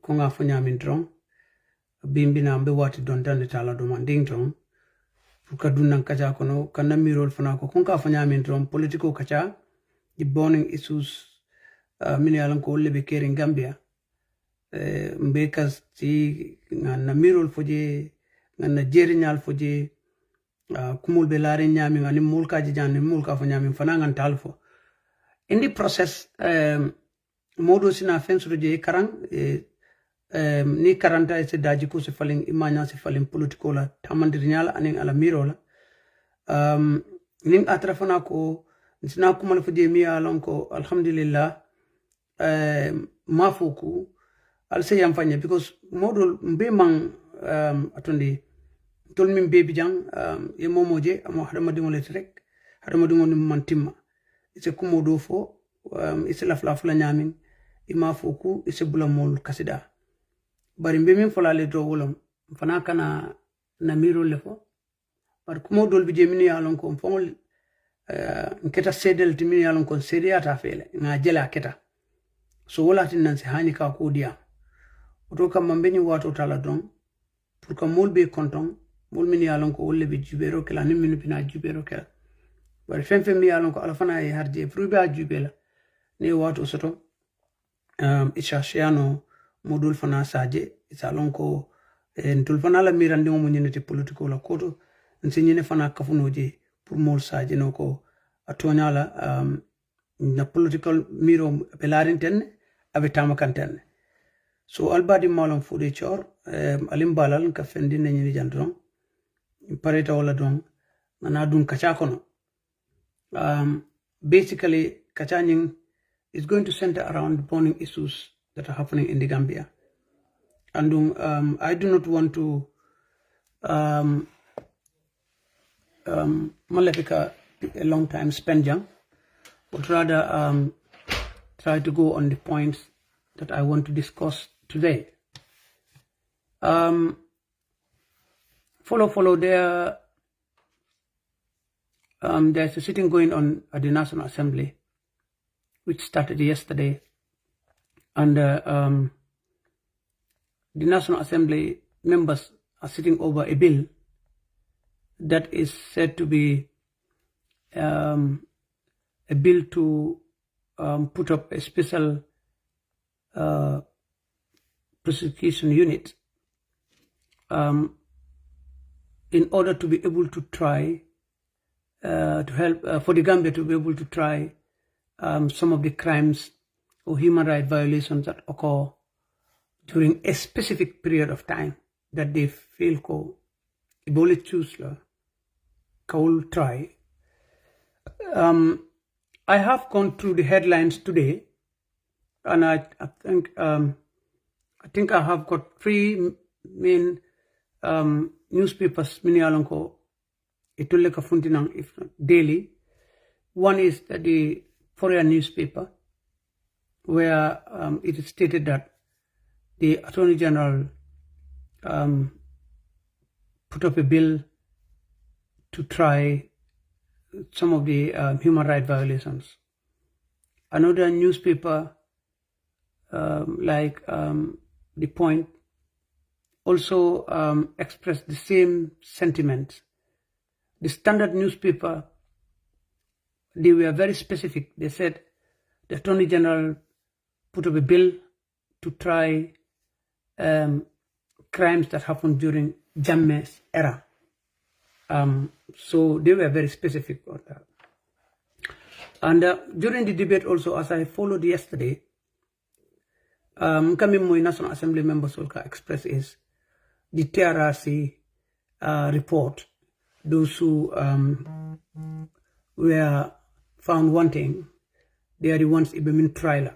konga fanya mintron bimbi na mbe wati don tan tala do manding tron puka dunnan kacha kono kanna mirol fana ko konga fanya mintron political kacha the burning issues mini alan ko lebe kering Gambia mbekas ti na mirol foje na jerinyal foje kumul be laare nyami ngani mulka jijani mulka fo nyami fana ngan talfo in the process modo sina fensu je karang ni karanta ese daji ko se falling imanya se falling political la tamandir nyala anen ala mirola ning atrafana ko sina kuma fo je mi alon ko alhamdulillah mafuku alse yam fanya because modo mbe man atondi tol min bebi jang e momoje amo hadama dingo let rek hadama dingo ni mantima ise kumodo fo ise la nyamin ima foku ise bula mol kasida bari mbe min fola le do wolom fana kana na miro le fo par kumodo bi je min yalon ko fongol nketa sedel ti min yalon ko sediyata fele nga jela keta so wala tin nan se hani ka ko dia oto kam mambe ni wato tala don pour que mol be content mol min yalon ko wolle be jubero kala ni min bina jubero kala bari fem mi yalon ko ala fana e harje pour be jubela ne wato soto ishashiano modul fana saje salon ko ntul fana la mirande mo nyinete politiko la koto nsinyene fana kafunoje pour mol saje no ko atonyala na political miro belarinten abe tamakanten so albadi malon Foday Chor alim balal ka fendi nyini jandron pareta wala don na dun kacha kono basically kachanying is going to center around burning issues that are happening in the Gambia and I do not want to malefika a long time spend young but rather try to go on the points that I want to discuss today. Follow there. There's a sitting going on at the National Assembly, which started yesterday, and the National Assembly members are sitting over a bill that is said to be a bill to put up a special prosecution unit in order to be able to try to help for the Gambia to be able to try some of the crimes or human rights violations that occur during a specific period of time that they feel ko ibole choose la will try. I have gone through the headlines today, and I think I have got 3 main newspapers mini alonko itulle ka funtinang if not daily. One is the foreign newspaper where it is stated that the Attorney General put up a bill to try some of the human rights violations. Another newspaper like The Point also expressed the same sentiments. The Standard newspaper, they were very specific. They said the Attorney General put up a bill to try crimes that happened during Jammeh's era. So they were very specific on that. And during the debate also, as I followed yesterday, National Assembly members will express is the TRRC report. Those who were found wanting, they are the ones in trial.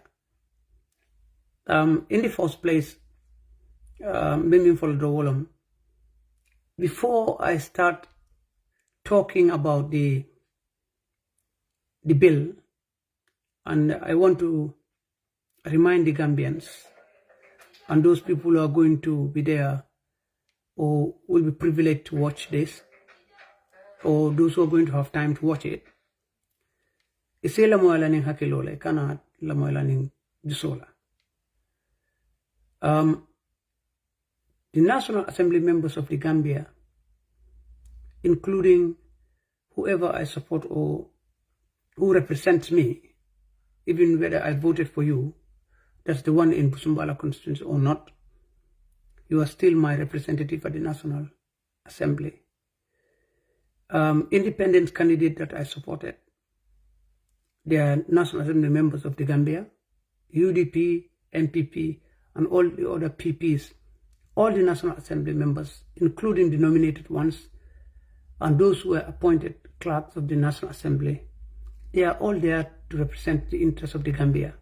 In the first place, before I start talking about the bill, and I want to remind the Gambians and those people who are going to be there or will be privileged to watch this, or those who are going to have time to watch it. Ise la moela ning hakilole kana la moela ning jusola. The National Assembly members of the Gambia, including whoever I support or who represents me, even whether I voted for you, that's the one in Busumbala constituency or not, you are still my representative at the National Assembly. Independent candidate that I supported, they are National Assembly members of the Gambia, UDP, NPP, and all the other PPs, all the National Assembly members, including the nominated ones, and those who were appointed clerks of the National Assembly, they are all there to represent the interests of the Gambia.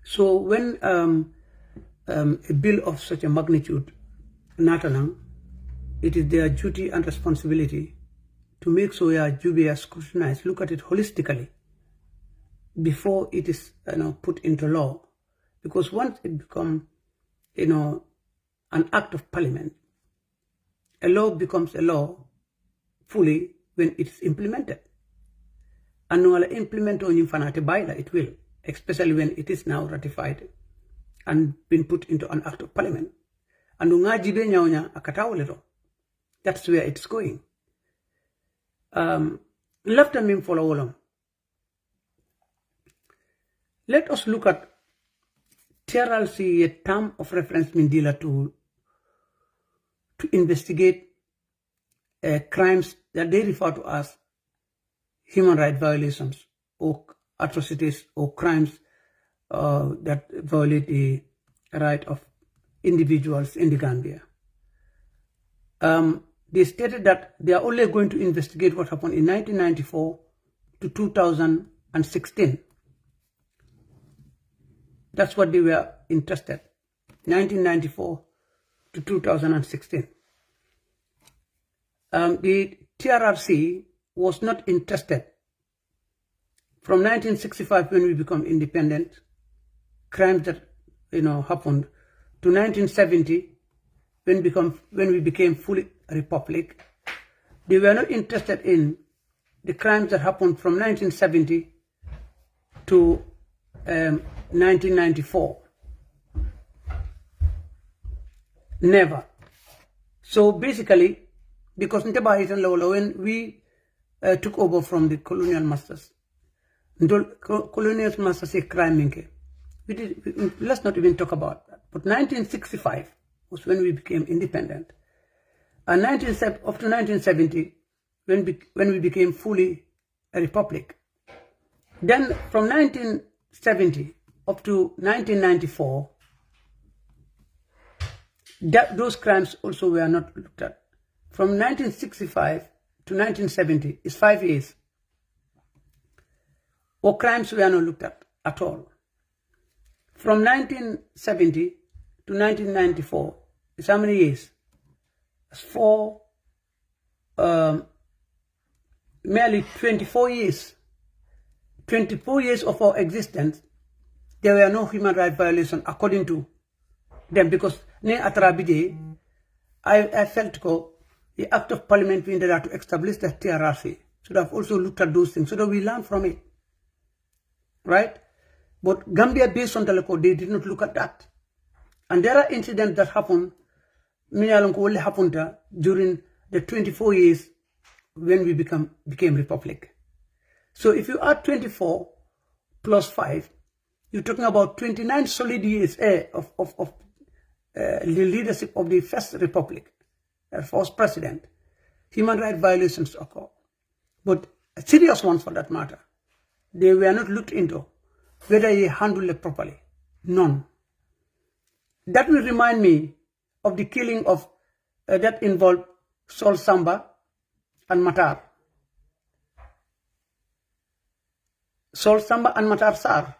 So when a bill of such a magnitude, Natalang, it is their duty and responsibility to make sure Jubia scrutinized, look at it holistically before it is put into law. Because once it becomes an act of parliament, a law becomes a law fully when it is implemented. And when implement on it will, especially when it is now ratified and been put into an act of parliament. And that's where it's going. Let us look at TRLC, a term of reference Mindila to investigate crimes that they refer to as human rights violations or atrocities or crimes that violate the right of individuals in the Gambia. They stated that they are only going to investigate what happened in 1994 to 2016. That's what they were interested, 1994 to 2016. The TRRC was not interested from 1965 when we become independent, crimes that happened, to 1970 when we became fully a republic. They were not interested in the crimes that happened from 1970 to 1994. Never. So basically, because when we took over from the colonial masters, colonial masters say crime. Let's not even talk about that. But 1965 was when we became independent. And up to 1970, when we became fully a republic. Then from 1970 up to 1994, those crimes also were not looked at. From 1965 to 1970 is 5 years. Or crimes were not looked at all. From 1970 to 1994 is how many years? It's merely 24 years. 24 years of our existence, there were no human rights violations according to them, because I felt the act of parliament we needed to establish the TRRC should have also looked at those things so that we learn from it. Right? But Gambia, based on the law, they did not look at that. And there are incidents that happened, only happened during the 24 years when we became republic. So if you add 24 plus 5, you're talking about 29 solid years of the leadership of the first republic, first president. Human rights violations occur. But serious ones for that matter. They were not looked into, whether he handled it properly. None. That will remind me of the killing of that involved Sol Samba and Matar. Sol Samba and Matar Sar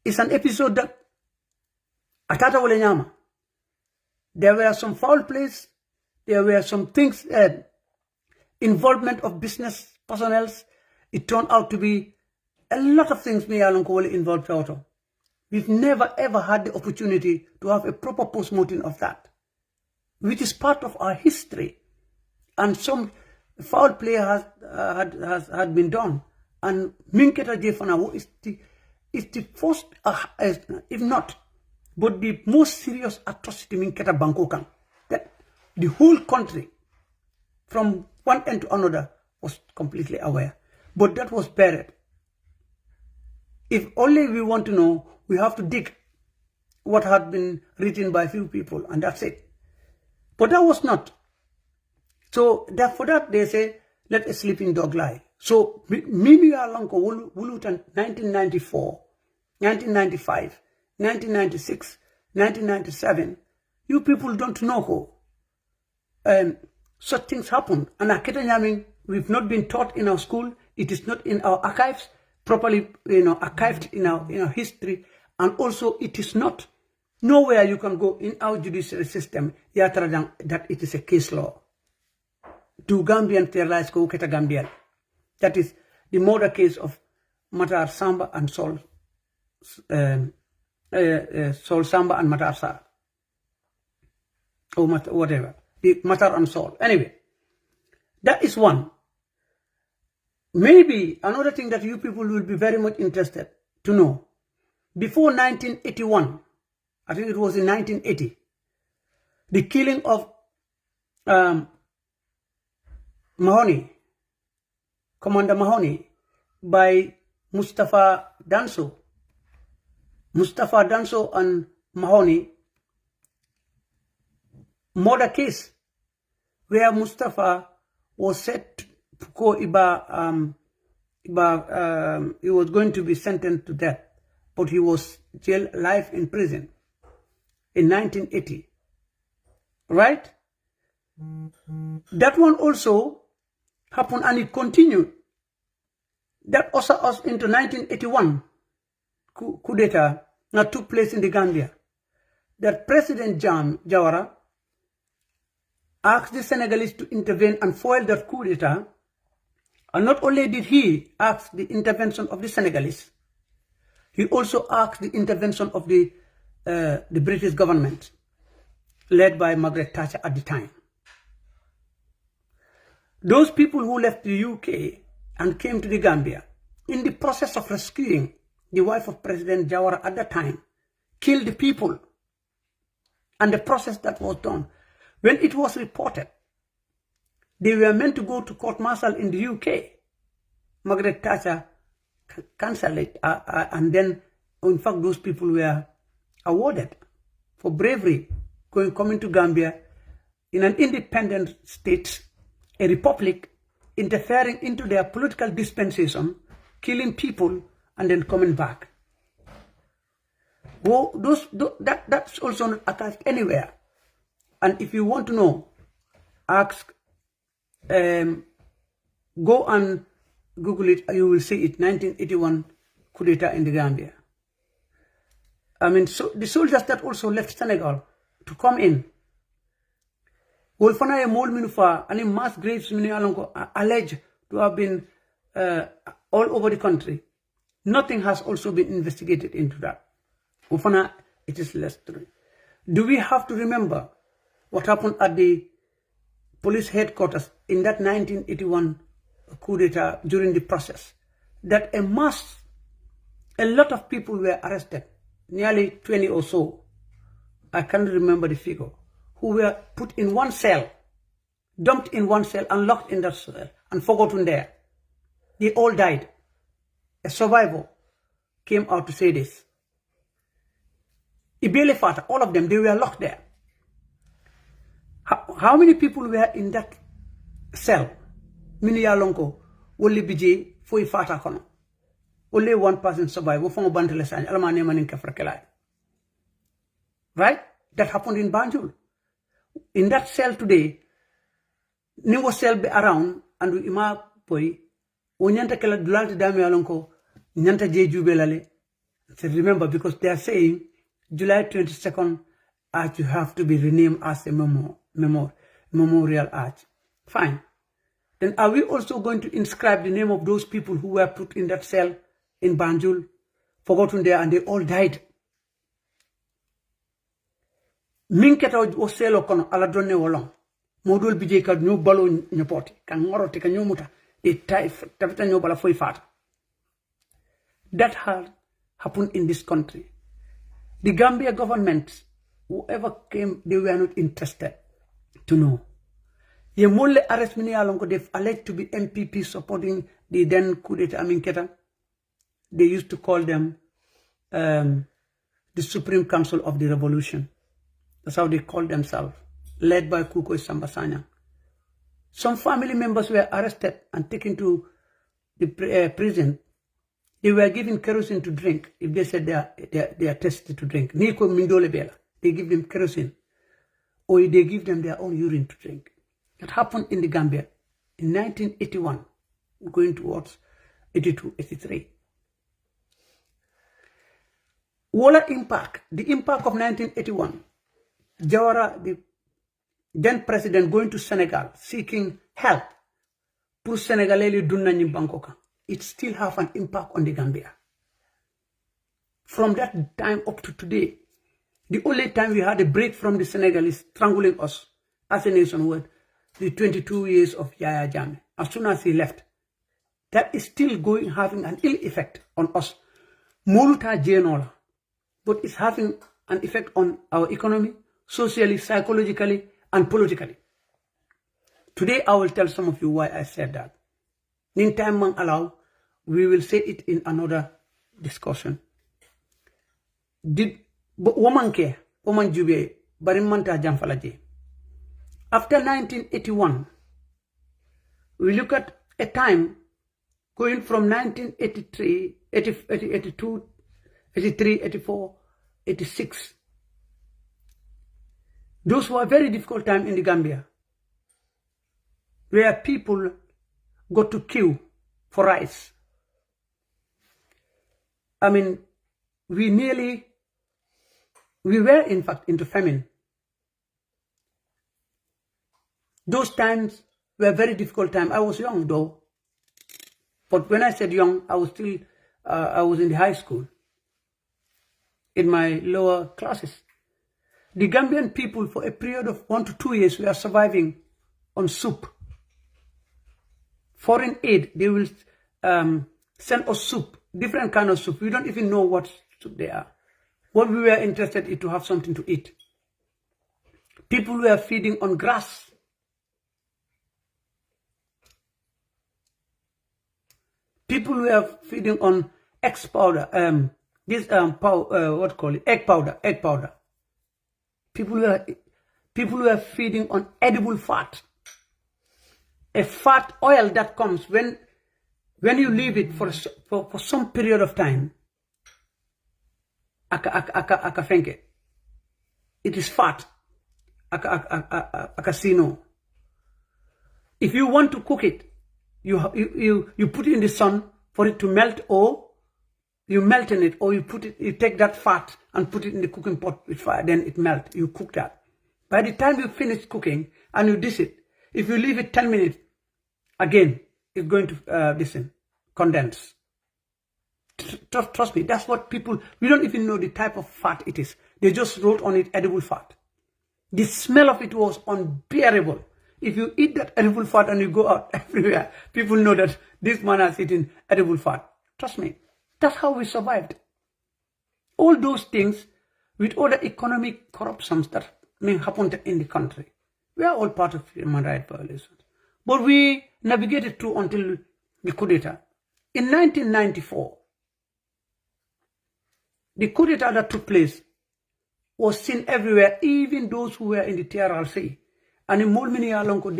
is an episode that Atata Wole Nyama. There were some foul plays, there were some things, involvement of business personnel. It turned out to be a lot of things involved auto. We've never ever had the opportunity to have a proper post-mortem of that, which is part of our history. And some foul play had been done. And Minketa Jefana is the first, if not But the most serious atrocity in Keta Bangkokan, that the whole country, from one end to another, was completely aware. But that was buried. If only we want to know, we have to dig what had been written by few people, and that's it. But that was not. So for that they say, let a sleeping dog lie. So Mimi Alonko Wulutan 1994, 1995, 1996, 1997, you people don't know who. Such things happen. And Akita we've not been taught in our school. It is not in our archives, properly archived in our history. And also it is not. Nowhere you can go in our judicial system that it is a case law. Do Gambian terrorize ko Keta Gambian. That is the murder case of Matar Samba and Sol Samba and Matar Sa. Or whatever. The Matar and Sol. Anyway, that is one. Maybe another thing that you people will be very much interested to know. Before 1981, I think it was in 1980, the killing of Mahoney, Commander Mahoney, by Mustafa Danso. Mustafa Danso and Mahoney murder case where Mustafa was set to go he was going to be sentenced to death, but he was jailed life in prison in 1980. Right? That one also happened and it continued. That also us into 1981 coup d'etat that took place in the Gambia. That President Jawara asked the Senegalese to intervene and foil that coup d'etat. And not only did he ask the intervention of the Senegalese, he also asked the intervention of the British government, led by Margaret Thatcher at the time. Those people who left the UK and came to the Gambia, in the process of rescuing the wife of President Jawara at that time, killed the people. And the process that was done, when it was reported, they were meant to go to court-martial in the UK. Margaret Thatcher cancelled it, and then, in fact, those people were awarded for bravery, coming to Gambia in an independent state, a republic, interfering into their political dispensation, killing people, and then coming back. Well, that's also not attached anywhere. And if you want to know, ask, go and Google it, you will see it, 1981 coup d'etat in the Gambia. I mean, so the soldiers that also left Senegal to come in, Wolfana Mol Minufa and mass graves alleged to have been all over the country. Nothing has also been investigated into that. Wolfana, it is less true. Do we have to remember what happened at the police headquarters in that 1981 coup d'etat during the process? That a lot of people were arrested, nearly 20 or so, I can't remember the figure, who were put in one cell, dumped in one cell and locked in that cell and forgotten there. They all died. A survivor came out to say this. Ibele Fata, all of them, they were locked there. How many people were in that cell? Mini Yalonko, only BJ, Foi Fata Kono. Only one person survived. Right? That happened in Banjul. In that cell today, no cell be around, and we ima poi, Onyanta Kala Dulalti Dami Alonko, Nyanta Jeju Belale. Remember, because they are saying July 22nd, Arch you have to be renamed as a memorial arch. Fine. Then are we also going to inscribe the name of those people who were put in that cell in Banjul, forgotten there, and they all died? Minketa o selo kono ala donne wolong. Modul bije ka nyu balo nyopoti. Kan ngorote kan nyomuta. E tafita nyobala foi fata. That had happened in this country. The Gambia government, whoever came, they were not interested to know. Ye molle arrest mini alongo, they've alleged to be MPP supporting the then coup d'etat Keta. They used to call them the Supreme Council of the Revolution. That's how they called themselves, led by Kuko Sambasanya. Some family members were arrested and taken to the prison. They were given kerosene to drink if they said they are tested to drink. Niko Mindole Bela, they give them kerosene. Or they give them their own urine to drink. That happened in the Gambia in 1981, going towards 82, 83. Wala impact, the impact of 1981, Jawara, the then president, going to Senegal, seeking help pour Senegalese dunna ñi Bangkoka. It still have an impact on the Gambia. From that time up to today, the only time we had a break from the Senegalese strangling us as a nation was the 22 years of Yaya Jammeh. As soon as he left, that is still having an ill effect on us. Moluta Jenola, but it's having an effect on our economy, socially, psychologically, and politically. Today, I will tell some of you why I said that. In time man allow, we will say it in another discussion. Woman care, woman jube, barimanta jamfalaje. After 1981, we look at a time going from 1983, 82, 83, 84, 86. Those were very difficult times in the Gambia, where people got to queue for rice. I mean, we were in fact into famine. Those times were very difficult times. I was young though, but when I said young, I was still, I was in the high school, in my lower classes. The Gambian people for a period of 1 to 2 years were surviving on soup. Foreign aid, they will send us soup, different kind of soup. We don't even know what soup they are. What we were interested in to have something to eat. People were feeding on grass. People were feeding on egg powder, egg powder. People were feeding on edible fat. A fat oil that comes when you leave it for some period of time. It is fat. Casino. If you want to cook it, you put it in the sun for it to melt, or you melt in it, or you take that fat and put it in the cooking pot with fire, then it melts. You cook that. By the time you finish cooking and you dish it, if you leave it 10 minutes, again, it's going to condense. Trust me, that's what people, we don't even know the type of fat it is. They just wrote on it edible fat. The smell of it was unbearable. If you eat that edible fat and you go out everywhere, people know that this man has eaten edible fat. Trust me, that's how we survived. All those things with all the economic corruptions that happened in the country, we are all part of human rights violations. But we navigated through until the coup d'etat. In 1994, the coup d'etat that took place was seen everywhere, even those who were in the TRRC. And in Molmini Alonko,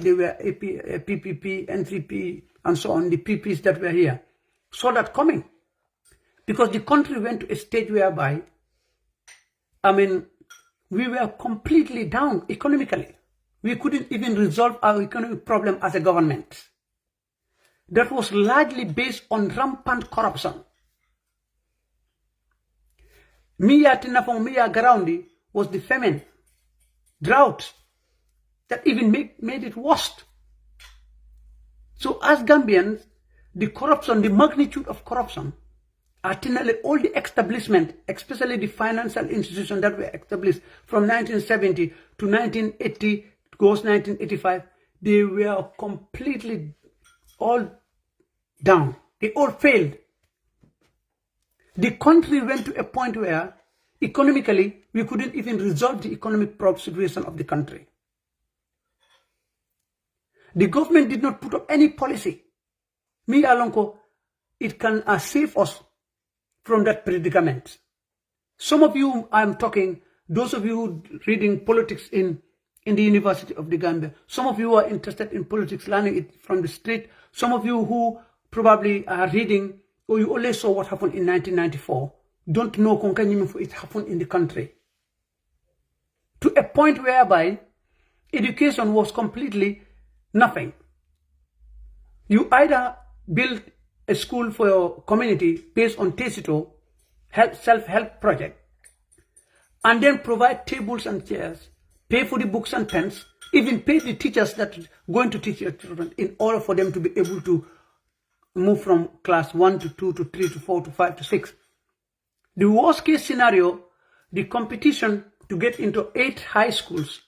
they were PPP, N3P, and so on, the PPs that were here, saw that coming. Because the country went to a stage whereby, we were completely down economically. We couldn't even resolve our economic problem as a government. That was largely based on rampant corruption. Miya Tinafong Miya Garaundi was the famine, drought, that even made it worse. So as Gambians, the corruption, the magnitude of corruption, articulate all the establishment, especially the financial institutions that were established from 1970 to 1980, goes 1985, they were completely all down. They all failed. The country went to a point where Economically, we couldn't even resolve the economic situation of the country. The government did not put up any policy. Me alonko, it can save us from that predicament. Some of you, I'm talking, those of you reading politics in the University of the Gambia, some of you are interested in politics, learning it from the street, some of you who probably are reading, or you only saw what happened in 1994, don't know it happened in the country. To a point whereby education was completely nothing. You either build a school for your community based on Tacito, self-help project, and then provide tables and chairs, pay for the books and pens, even pay the teachers that are going to teach your children in order for them to be able to move from class 1 to 2 to 3 to 4 to 5 to 6. The worst case scenario, the competition to get into 8 high schools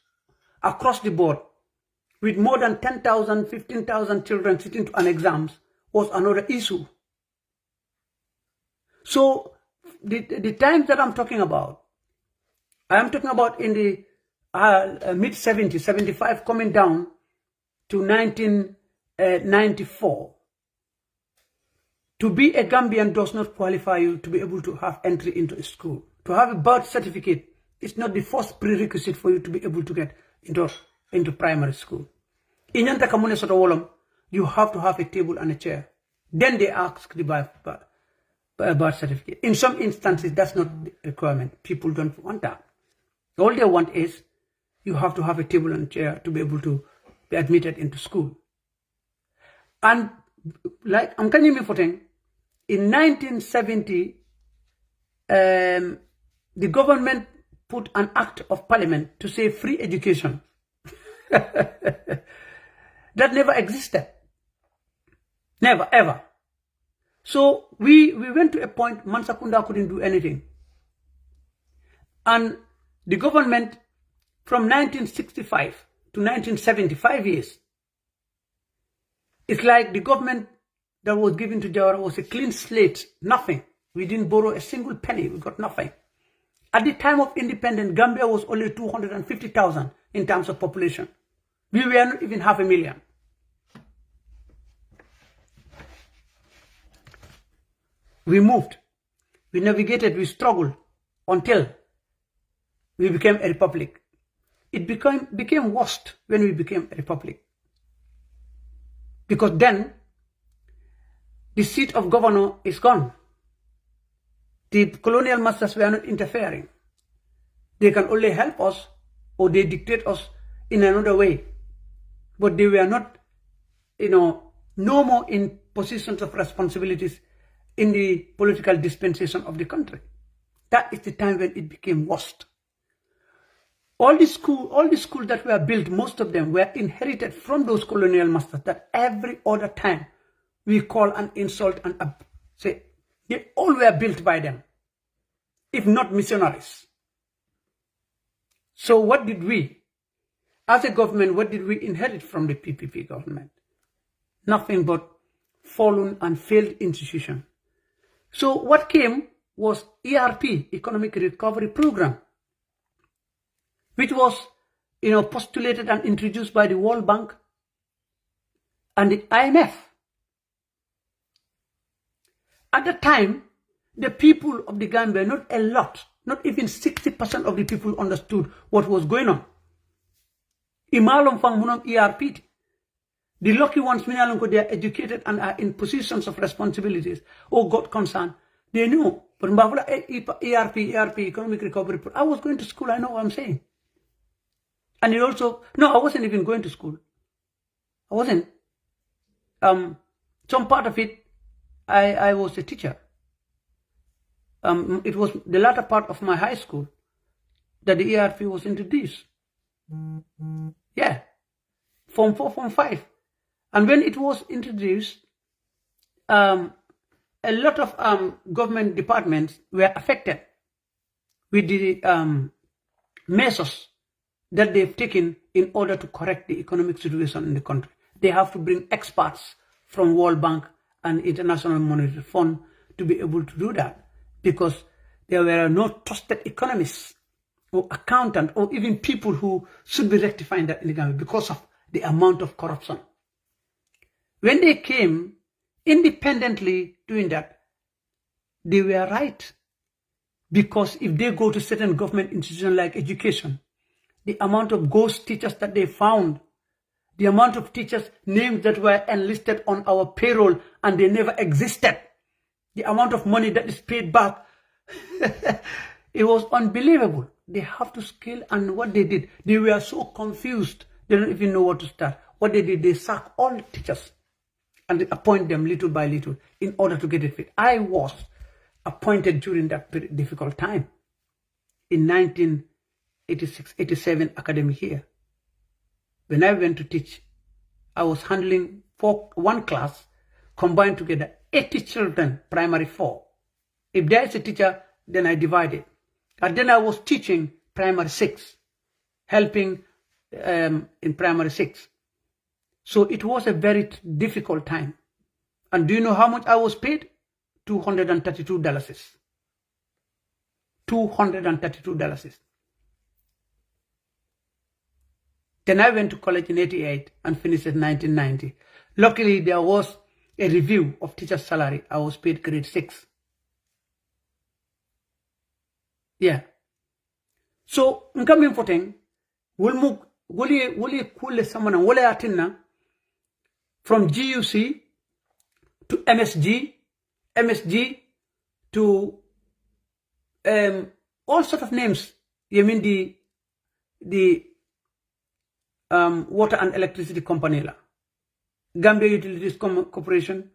across the board with more than 10,000, 15,000 children sitting to an exams was another issue. So the times that I'm talking about, I am talking about in the mid-70s, 75 coming down to 1994. To be a Gambian does not qualify you to be able to have entry into a school. To have a birth certificate is not the first prerequisite for you to be able to get into primary school. In Yanta Kamune Soto, you have to have a table and a chair. Then they ask the birth certificate. In some instances, that's not the requirement. People don't want that. All they want is you have to have a table and a chair to be able to be admitted into school. And like I'm telling you, in 1970, the government put an act of parliament to say free education. That never existed. Never, ever. So we went to a point Mansakunda couldn't do anything. And the government from 1965 to 1975 years, it's like the government that was given to Jawara was a clean slate, nothing. We didn't borrow a single penny, we got nothing. At the time of independence, Gambia was only 250,000 in terms of population. We were not even 500,000. We moved, we navigated, we struggled until we became a republic. It became worst when we became a republic. Because then, the seat of governor is gone. The colonial masters were not interfering. They can only help us or they dictate us in another way. But they were not, no more in positions of responsibilities in the political dispensation of the country. That is the time when it became worst. All the schools that were built, most of them were inherited from those colonial masters that every other time we call an insult and say they all were built by them, if not missionaries. So what did we, as a government, what did we inherit from the PPP government? Nothing but fallen and failed institutions. So what came was ERP, Economic Recovery Program, which was, postulated and introduced by the World Bank and the IMF. At the time, the people of the Gambia, not a lot, not even 60% of the people understood what was going on. Imalom fang munam ERP. The lucky ones, they are educated and are in positions of responsibilities or got concern. They knew. But ERP, Economic Recovery. I was going to school, I know what I'm saying. And it also, no, I wasn't even going to school. I wasn't. Some part of it, I was a teacher. It was the latter part of my high school that the ERP was introduced. Yeah. Form 4, Form 5. And when it was introduced, a lot of government departments were affected with the measures that they've taken in order to correct the economic situation in the country. They have to bring experts from World Bank and International Monetary Fund to be able to do that, because There were no trusted economists or accountants or even people who should be rectifying that in the Gambia because of the amount of corruption. When they came independently doing that, they were right. Because if they go to certain government institutions like education, the amount of ghost teachers that they found, the amount of teachers' names that were enlisted on our payroll and they never existed, the amount of money that is paid back, it was unbelievable. They have to scale, and what they did, they were so confused, they don't even know what to start. What they did, they sacked all the teachers and they appoint them little by little in order to get it fit. I was appointed during that very difficult time in 1986-87 academic year. When I went to teach, I was handling one class combined together 80 children, primary 4. If there is a teacher, then I divided. And then I was teaching primary 6, helping in primary 6. So it was a very difficult time. And do you know how much I was paid? $232. $232. Then I went to college in 88 and finished in 1990. Luckily, there was a review of teacher's salary. I was paid grade 6. Yeah. So, nkami mfoteng, wuli kule samana, wale atina, from GUC to MSG to all sort of names. You mean the water and electricity company la. Gambia Utilities Corporation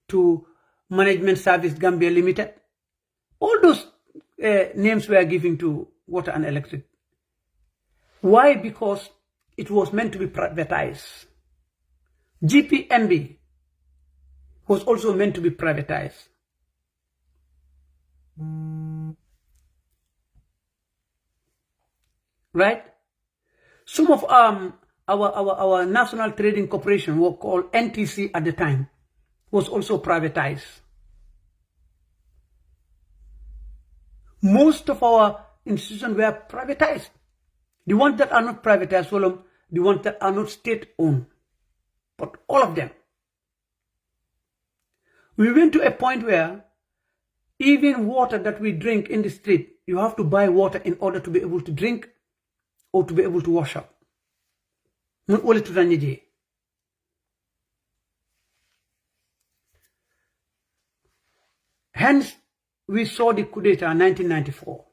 to Management Service Gambia Limited. All those names were given to water and electric. Why? Because it was meant to be privatized. GPMB was also meant to be privatized. Right? Some of our National Trading Corporation, were called NTC at the time, was also privatized. Most of our institutions were privatized. The ones that are not privatized, well, the ones that are not state-owned, but all of them. We went to a point where even water that we drink in the street, you have to buy water in order to be able to drink or to be able to wash up. Hence, we saw the coup d'etat in 1994.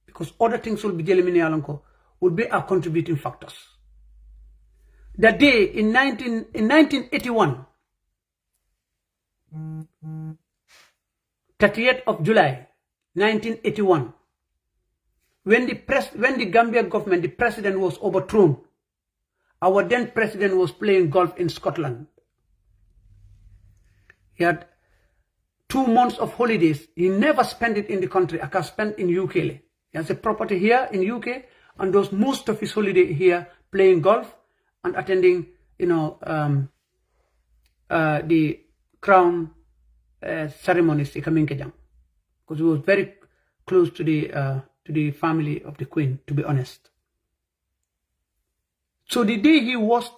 Because other things will be would be our contributing factors. That day in 1981, 30th of July, 1981, when the Gambia government, the president was overthrown, our then president was playing golf in Scotland. He had 2 months of holidays. He never spent it in the country. I can spend in UK. He has a property here in UK and does most of his holiday here playing golf and attending, the crown ceremonies, because he was very close to the family of the Queen, to be honest. So the day he was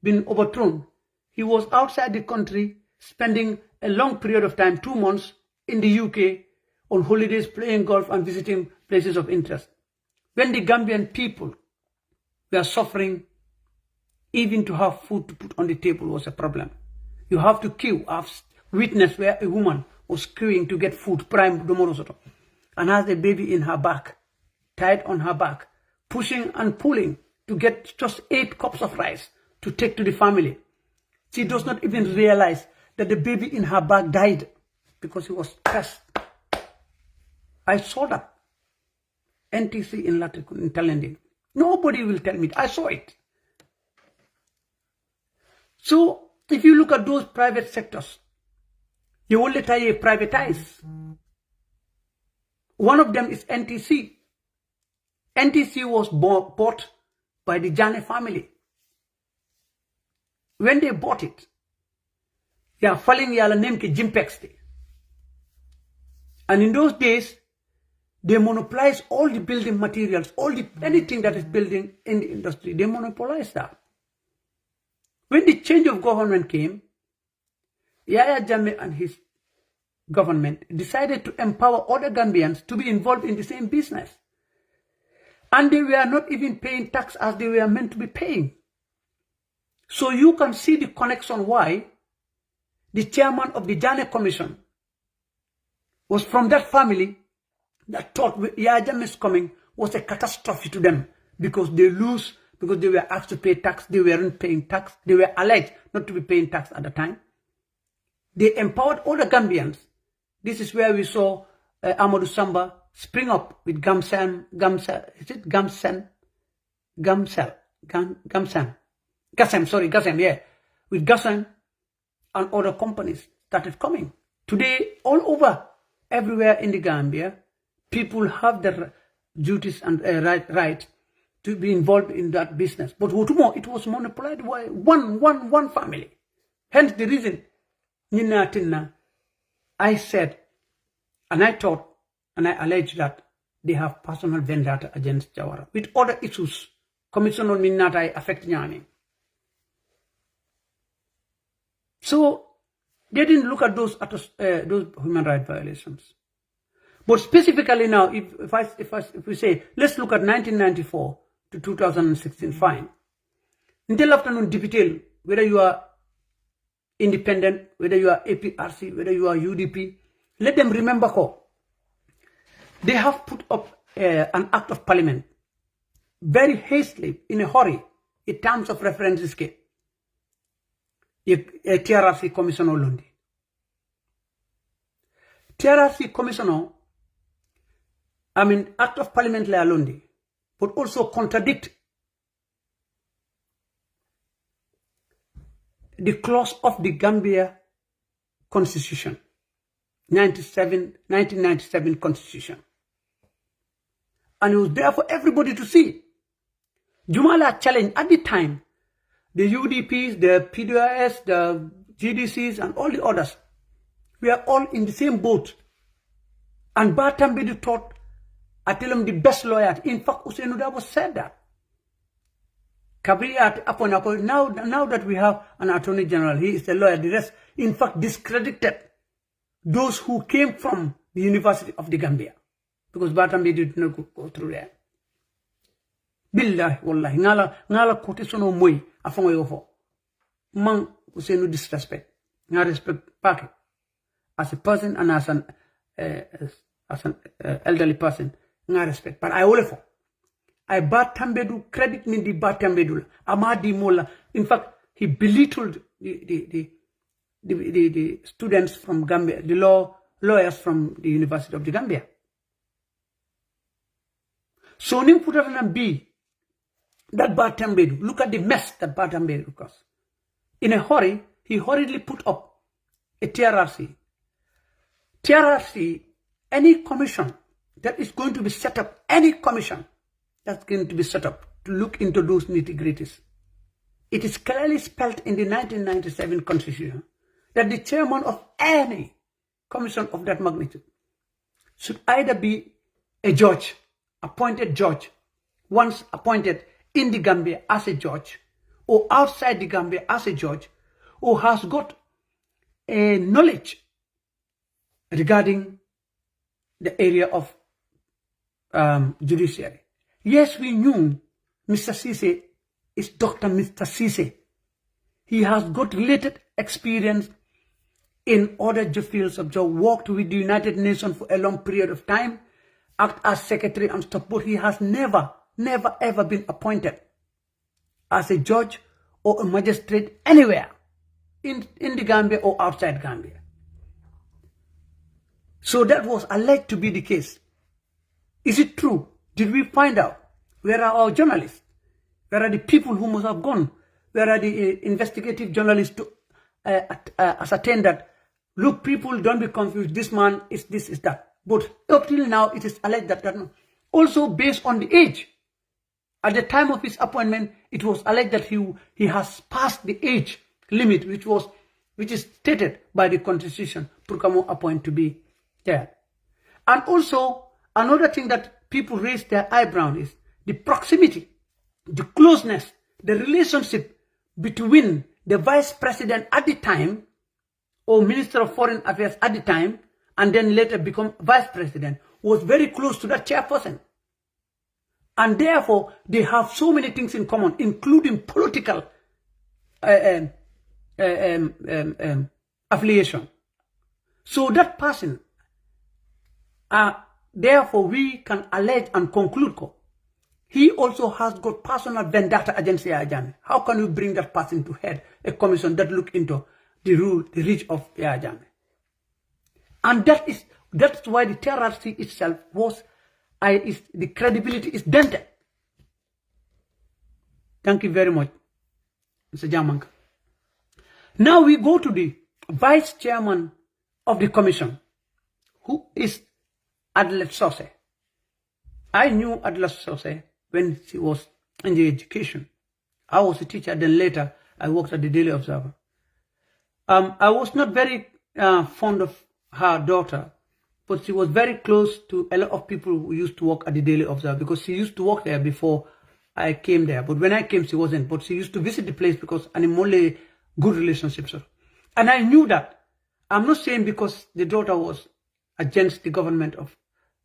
being overthrown, he was outside the country, spending a long period of time, 2 months, in the UK, on holidays, playing golf and visiting places of interest. When the Gambian people were suffering, even to have food to put on the table was a problem. You have to queue. I've witnessed where a woman was queuing to get food, prime domorosoto, and has a baby in her back, tied on her back, pushing and pulling to get just 8 cups of rice to take to the family. She does not even realize that the baby in her back died because he was stressed. I saw that. NTC in Talending. Nobody will tell me. I saw it. So, if you look at those private sectors, you will let you privatize. One of them is NTC. NTC was bought by the Jane family. When they bought it, they are falling yala name ki Jimpex. And in those days, they monopolized all the building materials, anything that is building in the industry. They monopolized that. When the change of government came, Yaya Jammeh and his government decided to empower other Gambians to be involved in the same business. And they were not even paying tax as they were meant to be paying. So you can see the connection why the chairman of the Janneh Commission was from that family that thought Yaya Jammeh's coming was a catastrophe to them because they were asked to pay tax, they weren't paying tax, they were alleged not to be paying tax at the time. They empowered all the Gambians. This is where we saw Amadou Samba spring up with Gamsam, yeah. With Gassam and other companies started coming. Today, all over, everywhere in the Gambia, people have the duties and right to be involved in that business. But it was monopolized by one family. Hence the reason, Nina Tinna, I said, and I thought, and I alleged that they have personal vendetta against Jawara. With other issues, Commission on Minnatai affect Nyani. So, they didn't look at those human rights violations. But specifically now, if we say, let's look at 1994 to 2016, fine. Until afternoon, detail, whether you are independent, whether you are APRC, whether you are UDP, let them remember how they have put up an act of parliament very hastily, in a hurry, in terms of references. TRRC Commissioner Lundi. TRRC Commissioner, Act of Parliament La Lundi, but also contradict the clause of the Gambia Constitution, 1997 Constitution. And it was there for everybody to see. Jumala challenged at the time the UDPs, the PDIS, the GDCs, and all the others. We are all in the same boat. And Batambidi thought, I tell him the best lawyer. In fact, Usainu Dabo said that. Now that we have an attorney general, he is the lawyer. The rest, in fact, discredited those who came from the University of the Gambia. Because Batambidi did not go through there. Billahi, wallahi, ngala kote sono moy afango yofo. Man, Usainu disrespect. Nga respect Pake. As a person and as an elderly person, nga respect. But I olefo. I Batambedu credit me the Batambedu. Amadi Mola. In fact, he belittled the students from Gambia, the lawyers from the University of the Gambia. So Nim Putavana B, that Batambedu, look at the mess that Batambedu caused. In a hurry, he hurriedly put up a TRRC. TRRC, any commission that is going to be set up, any commission that's going to be set up to look into those nitty-gritties. It is clearly spelled in the 1997 Constitution that the chairman of any commission of that magnitude should either be a judge, appointed judge, once appointed in the Gambia as a judge, or outside the Gambia as a judge, or has got a knowledge regarding the area of judiciary. Yes, we knew Mr. Sise is Dr. Mr. Sise. He has got related experience in other fields of job, worked with the United Nations for a long period of time, act as secretary and stuff, but he has never ever been appointed as a judge or a magistrate anywhere in the Gambia or outside Gambia. So that was alleged to be the case. Is it true? Did we find out? Where are our journalists? Where are the people who must have gone? Where are the investigative journalists to ascertain that, look, people, don't be confused, this man is this, is that. But up till now, it is alleged that also based on the age. At the time of his appointment, it was alleged that he has passed the age limit, which is stated by the Constitution, Purkamo appoint to be there. And also, another thing that people raise their eyebrow is the proximity, the closeness, the relationship between the vice president at the time or Minister of Foreign Affairs at the time and then later become vice president was very close to that chairperson. And therefore, they have so many things in common, including political affiliation. So that person, therefore, we can allege and conclude he also has got personal vendetta against Yahya Jammeh. How can you bring that person to head a commission that look into the reach of Yahya Jammeh? And that's why the TRRC itself the credibility is dented. Thank you very much, Mr. Jamanka. Now we go to the vice chairman of the commission, who is Adlet Sose. I knew Adlet Sose when she was in the education. I was a teacher, then later I worked at the Daily Observer. I was not very fond of her daughter, but she was very close to a lot of people who used to work at the Daily Observer because she used to work there before I came there. But when I came, she wasn't. But she used to visit the place because I'm only good relationships. And I knew that. I'm not saying because the daughter was against the government of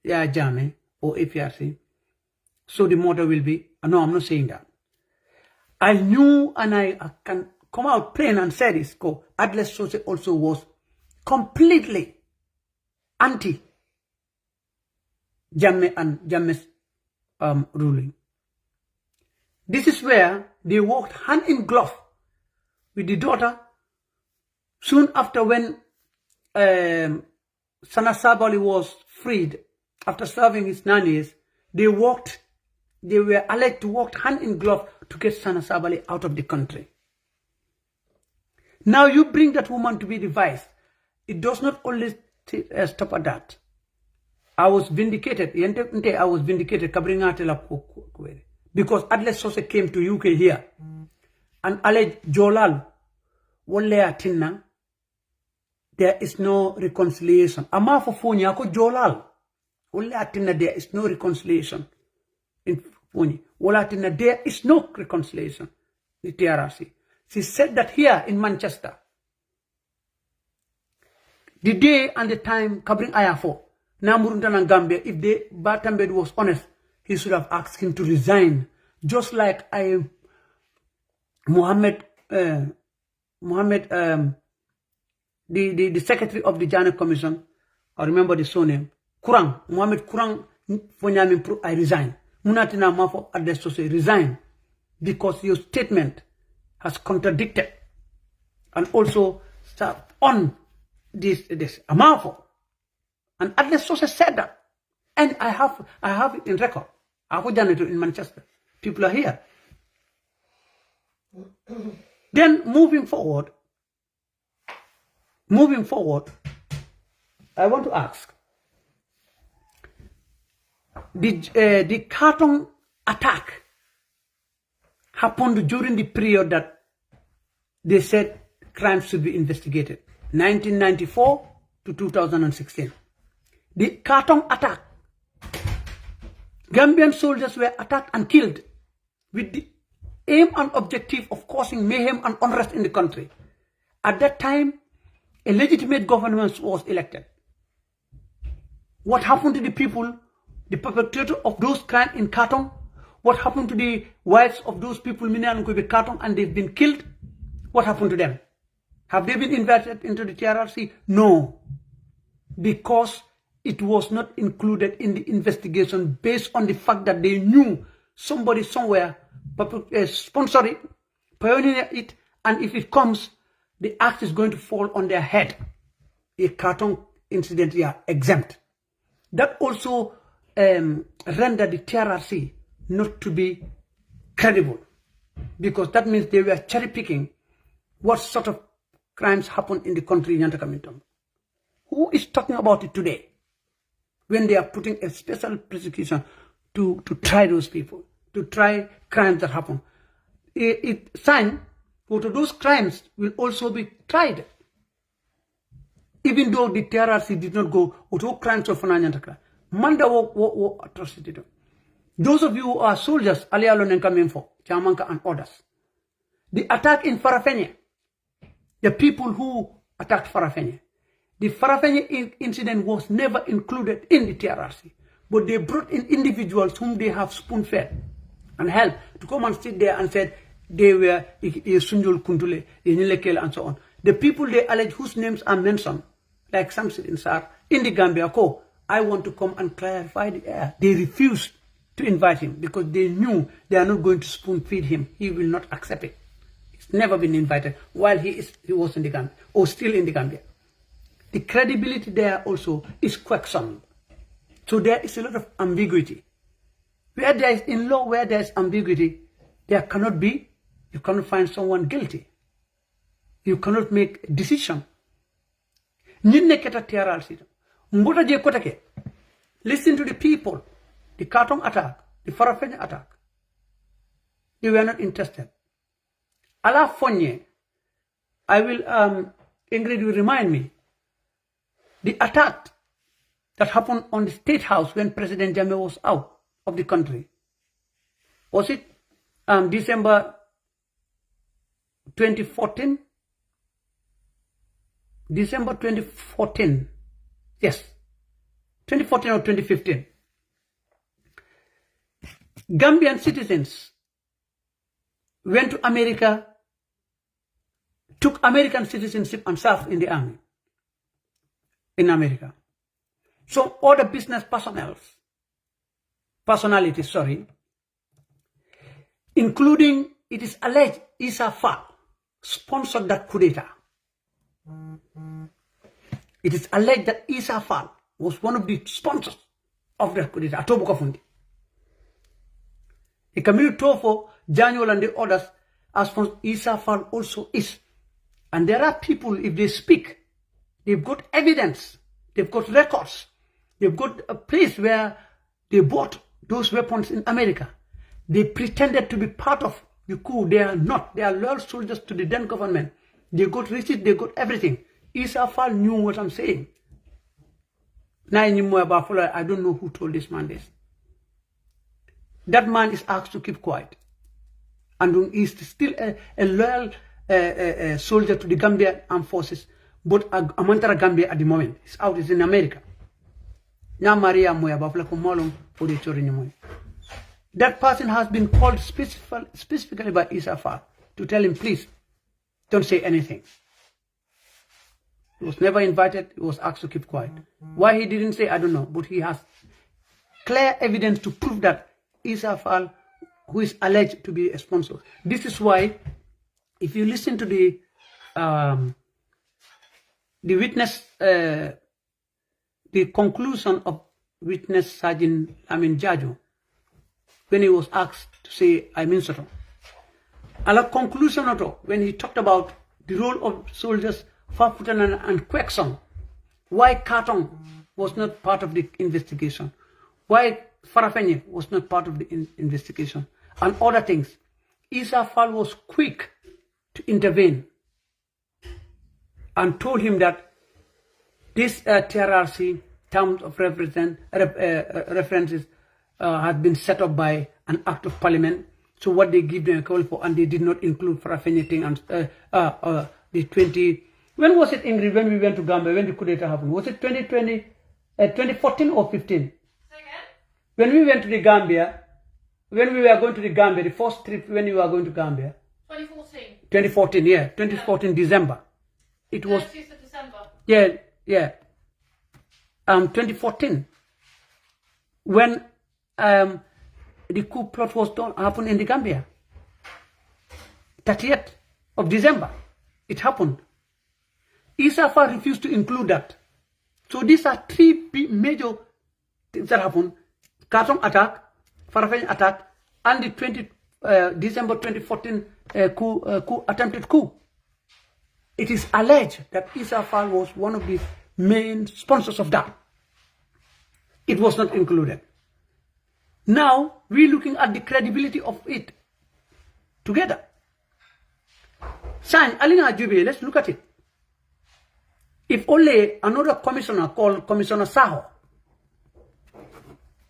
Yahya Jammeh or APRC. So the mother will be, no, I'm not saying that. I knew, and I can come out plain and say this, Adlet Sose also was completely anti-Jammeh and Jammeh's ruling. This is where they worked hand in glove with the daughter. Soon after when Sana Sabali was freed, after serving his 9 years, they were alleged to work hand in glove to get Sana Sabali out of the country. Now you bring that woman to be the vice. It does not only stop at that. I was vindicated. I was vindicated because Adlet Sose came to UK here and alleged Jolal Wallea Tinna. There is no reconciliation. Ama for Funya ko Jolal Wallea Tinna, there is no reconciliation. In Funya Wallea Tinna, there is no reconciliation. The TRRC. She said that here in Manchester. The day and the time Kabring Ayafo, Namuruntan and Gambia, if the Batambed was honest, he should have asked him to resign. Just like Mohammed, the secretary of the Janet Commission, I remember the surname, Kurang, Mohammed Kurang, I resign. Munatina Mafo Adlet Sose resign because your statement has contradicted and also on this Amafo. And Adlet Sose said that. And I have it in record. I have done it in Manchester. People are here. Then moving forward, I want to ask, the Khartoum attack happened during the period that they said crimes should be investigated, 1994 to 2016. The Khartoum attack, Gambian soldiers were attacked and killed with the aim and objective of causing mayhem and unrest in the country. At that time, a legitimate government was elected. What happened to the people, the perpetrators of those crimes in Khartoum? What happened to the wives of those people, Mina and Kobe Khartoum, and they've been killed? What happened to them? Have they been invited into the TRRC? No. Because it was not included in the investigation based on the fact that they knew somebody somewhere sponsor it, pioneer it, and if it comes, the act is going to fall on their head. A Khartoum incident here exempt. That also rendered the TRRC not to be credible, because that means they were cherry picking what sort of crimes happen in the country in Yantakamintong. Who is talking about it today when they are putting a special prosecution to try those people, to try crimes that happen? Those crimes will also be tried. even though the TRRC did not go to crimes of Fananyantaka. Manda wo atrocity. Those of you who are soldiers, alialo and coming for Chamanka and others. The attack in Farafenye, the people who attacked Farafenye. The Farafenye incident was never included in the TRRC, but they brought in individuals whom they have spoon-fed and helped to come and sit there and said they were Sunjul Kuntule, Nilekele, and so on. The people they allege whose names are mentioned, like Samson Insar, in the Gambia, I want to come and clarify the air. They refused to invite him because they knew they are not going to spoon-feed him. He will not accept it. He's never been invited while he was in the Gambia, or still in the Gambia. The credibility there also is questioned. So there is a lot of ambiguity. Where there is, in law, where there is ambiguity, there cannot be, you cannot find someone guilty. You cannot make a decision. Listen to the people. The Katong attack, the Farafenye attack. They were not interested. Ala Fonye, I will, Ingrid will remind me, the attack that happened on the State House when President Jammeh was out of the country. Was it December 2014? December 2014. Yes. 2014 or 2015. Gambian citizens went to America, took American citizenship and served in the army in America. So other business personalities, including, it is alleged, Issa Fall sponsored that coup d'etat. It is alleged that Issa Fall was one of the sponsors of that coup d'etat. Atobo Kafundi. The Camille Tofo, Daniel and the others, as for Issa Fall also is. And there are people, if they speak, they've got evidence, they've got records, they've got a place where they bought those weapons in America. They pretended to be part of the coup. They are not. They are loyal soldiers to the then government. They got receipts, they got everything. Issa Fall knew what I'm saying. Now anymore about I don't know who told this man this. That man is asked to keep quiet. And he's still a loyal soldier to the Gambian armed forces, but Amantara Gambia at the moment. He's out, he's in America. Now Maria Moya Bafla Komolong for the Chorinimoy. That person has been called specifically by Issa Fall to tell him, please, don't say anything. He was never invited, he was asked to keep quiet. Why he didn't say, I don't know, but he has clear evidence to prove that Issa Fall, who is alleged to be a sponsor. This is why, if you listen to the witness, the conclusion of witness Sergeant Jajo, when he was asked to say, I mean so. And a conclusion when he talked about the role of soldiers, Fafutan and Kwekson, why Katong was not part of the investigation, why Farafenye was not part of the investigation, and other things. Issa Fall was quick to intervene and told him that this TRRC terms of references had been set up by an act of parliament. So what they give them a call for, and they did not include Farafenye thing and the 20. When was it, Ingrid, when we went to Gambia, when the coup d'etat happened? Was it 2014 or 15? When we went to the Gambia, when we were going to the Gambia, the first trip when we were going to Gambia? 2014. 2014, yeah. 2014, yeah. December. It was... 30th of December. Yeah. 2014. When the coup plot was happened in the Gambia. 30th of December. It happened. Issa Fall refused to include that. So these are three major things that happened. Katong attack, Farafenye attack, and the December 2014 attempted coup. It is alleged that Issa Fall was one of the main sponsors of that. It was not included. Now, we're looking at the credibility of it together. Sign, Alina Jube, let's look at it. If only another commissioner called Commissioner Saho,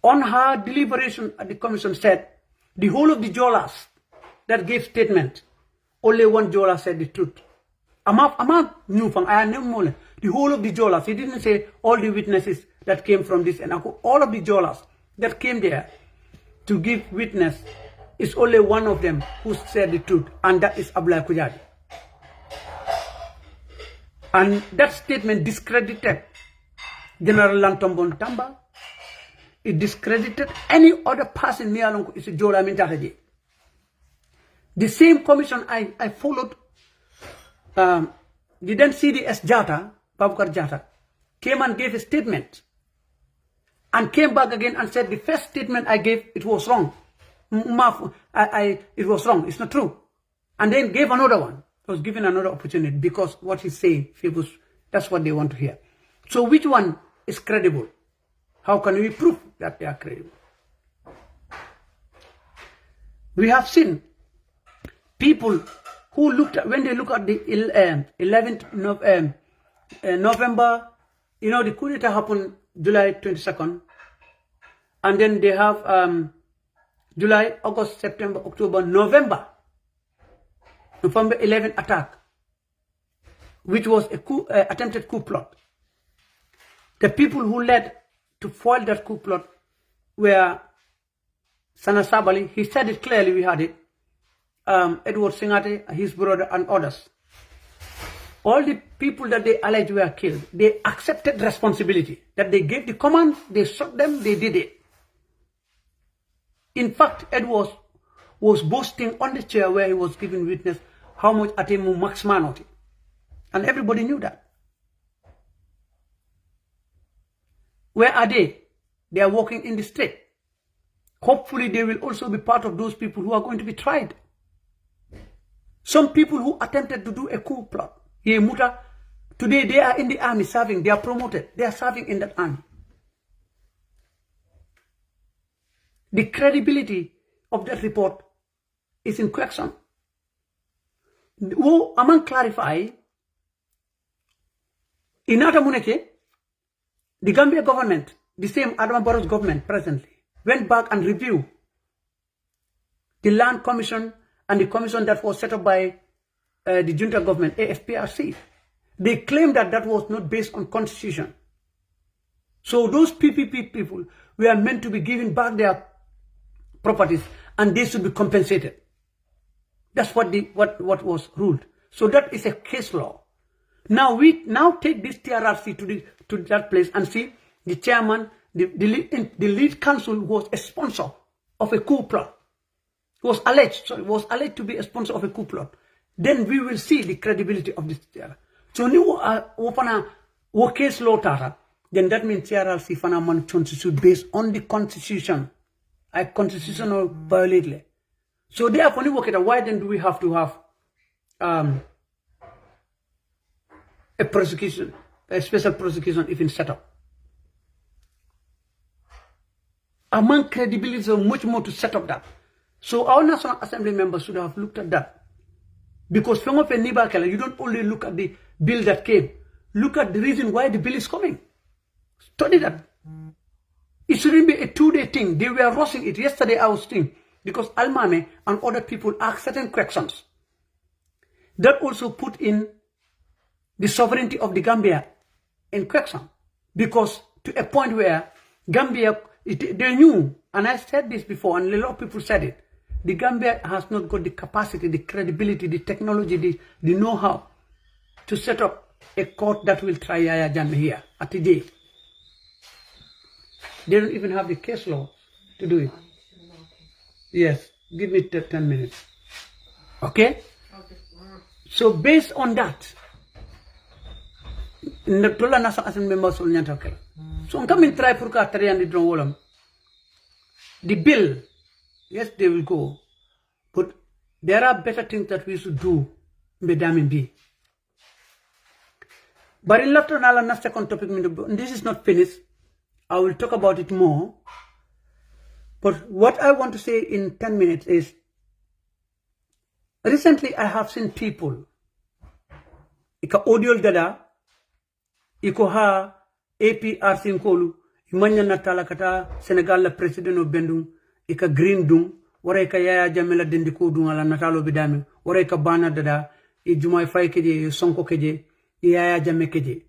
on her deliberation at the commission said, the whole of the Jolas that gave statement, only one Jola said the truth. The whole of the Jolas, he didn't say all the witnesses that came from this, and all of the Jolas that came there to give witness, is only one of them who said the truth, and that is Abdullah Kujadi. And that statement discredited General Lantombon Tamba. It discredited any other person near Jola Mintakaji. The same commission I followed, didn't see the S. Jata, Babukar Jata, came and gave a statement and came back again and said the first statement I gave, it was wrong. It was wrong, it's not true. And then gave another one. Was given another opportunity because what he's saying, that's what they want to hear. So which one is credible? How can we prove that they are credible? We have seen people who looked at, when they look at the 11th November, the coup d'etat happened July 22nd, and then they have July, August, September, October, November 11 attack, which was a coup, attempted coup plot. The people who led to foil that coup plot were Sana Sabali, he said it clearly, we had it, Edward Singate, his brother, and others. All the people that they alleged were killed, they accepted responsibility, that they gave the command, they shot them, they did it. In fact, Edward was boasting on the chair where he was giving witness how much Atemu Max Manoti. And everybody knew that. Where are they? They are walking in the street. Hopefully they will also be part of those people who are going to be tried. Some people who attempted to do a coup plot. Today they are in the army serving, they are promoted, they are serving in that army. The credibility of that report is in question. Among clarify, in Atamuneke, the Gambia government, the same Adama Barrow's government presently, went back and reviewed the land commission and the commission that was set up by the junta government, AFPRC. They claimed that that was not based on constitution. So those PPP people were meant to be given back their properties and they should be compensated. That's what was ruled. So that is a case law. Now we take this TRRC to that place and see the chairman, the lead counsel was a sponsor of a coup plot. Was alleged to be a sponsor of a coup plot. Then we will see the credibility of this TRRC. So new open a case law tara, then that means TRRC fana man should based on the constitution. A constitutional violation. So therefore, why then do we have to have a prosecution, a special prosecution even set up? Among credibility, so much more to set up that. So our National Assembly members should have looked at that. Because from of a Nibakala, you don't only look at the bill that came. Look at the reason why the bill is coming. Study that. It shouldn't be a 2-day thing. They were rushing it. Yesterday I was thinking, because Almame and other people asked certain questions. That also put in the sovereignty of the Gambia in question. Because to a point where Gambia, they knew, and I said this before, and a lot of people said it, the Gambia has not got the capacity, the credibility, the technology, the know-how to set up a court that will try Yaya Jammeh here at the day. They don't even have the case law to do it. Yes, give me 10 minutes. Okay? So based on that, the National Assembly members will not okay. So I'm coming try for the bill, yes, they will go. But there are better things that we should do, Madam B. But in left on second topic, this is not finished. I will talk about it more. But what I want to say in 10 minutes is, recently I have seen people, ika audio dada, iko ha APRC nkolu imanya natala kata Senegal la president o bendung ika green dung wara ika Yaya Jammeh la dendi ko dung ala natalo bidami wara ika bana dada I Jumai Fay keje Sonko keje Yaya Jammeh keje.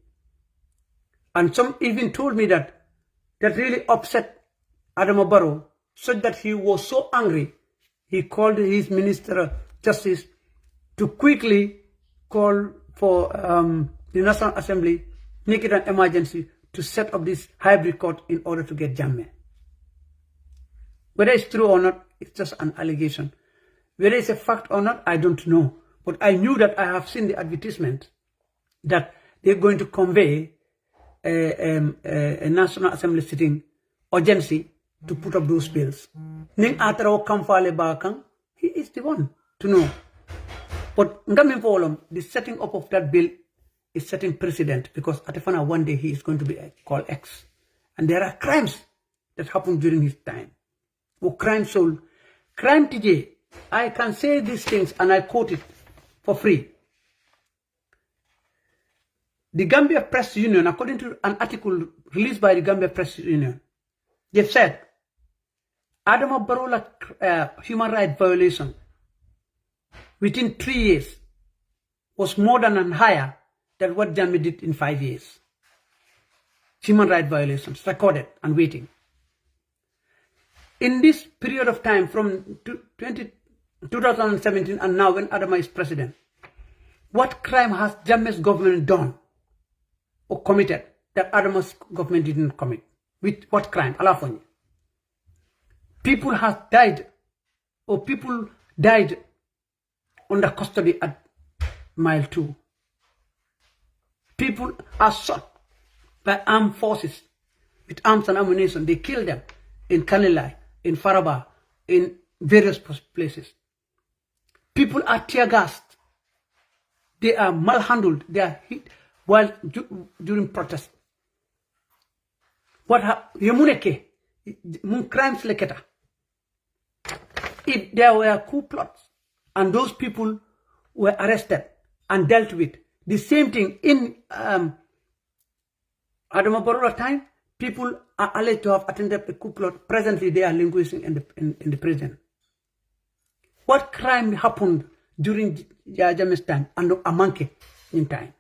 And some even told me that really upset Adama Barrow, such that he was so angry he called his Minister of Justice to quickly call for the National Assembly, make it an emergency to set up this hybrid court in order to get Jammeh. Whether it's true or not, it's just an allegation. Whether it's a fact or not, I don't know. But I knew that I have seen the advertisement that they're going to convey a National Assembly sitting urgency to put up those bills. Ning ataro kamfale bakang, he is the one to know. But the setting up of that bill is setting precedent because Atefana one day he is going to be called X. And there are crimes that happened during his time. Oh, crime soul. Crime TJ. I can say these things and I quote it for free. The Gambia Press Union, according to an article released by the Gambia Press Union, they've said Adama Barrow human rights violation within 3 years was more than and higher than what Jammeh did in 5 years. Human rights violations recorded and waiting. In this period of time from 2017 and now when Adama is president, what crime has Jammeh's government done or committed that Adama's government didn't commit? With what crime? Alafoni. People have died or people died under custody at Mile 2. People are shot by armed forces with arms and ammunition. They kill them in Kanilai, in Faraba, in various places. People are tear gassed. They are malhandled. They are hit while during protest. What happened? Crimes leketa. If there were coup plots and those people were arrested and dealt with, the same thing in Adama Barrow time, people are alleged to have attended a coup plot. Presently, they are languishing in the prison. What crime happened during Yaya Jammeh's time and Amanke in time?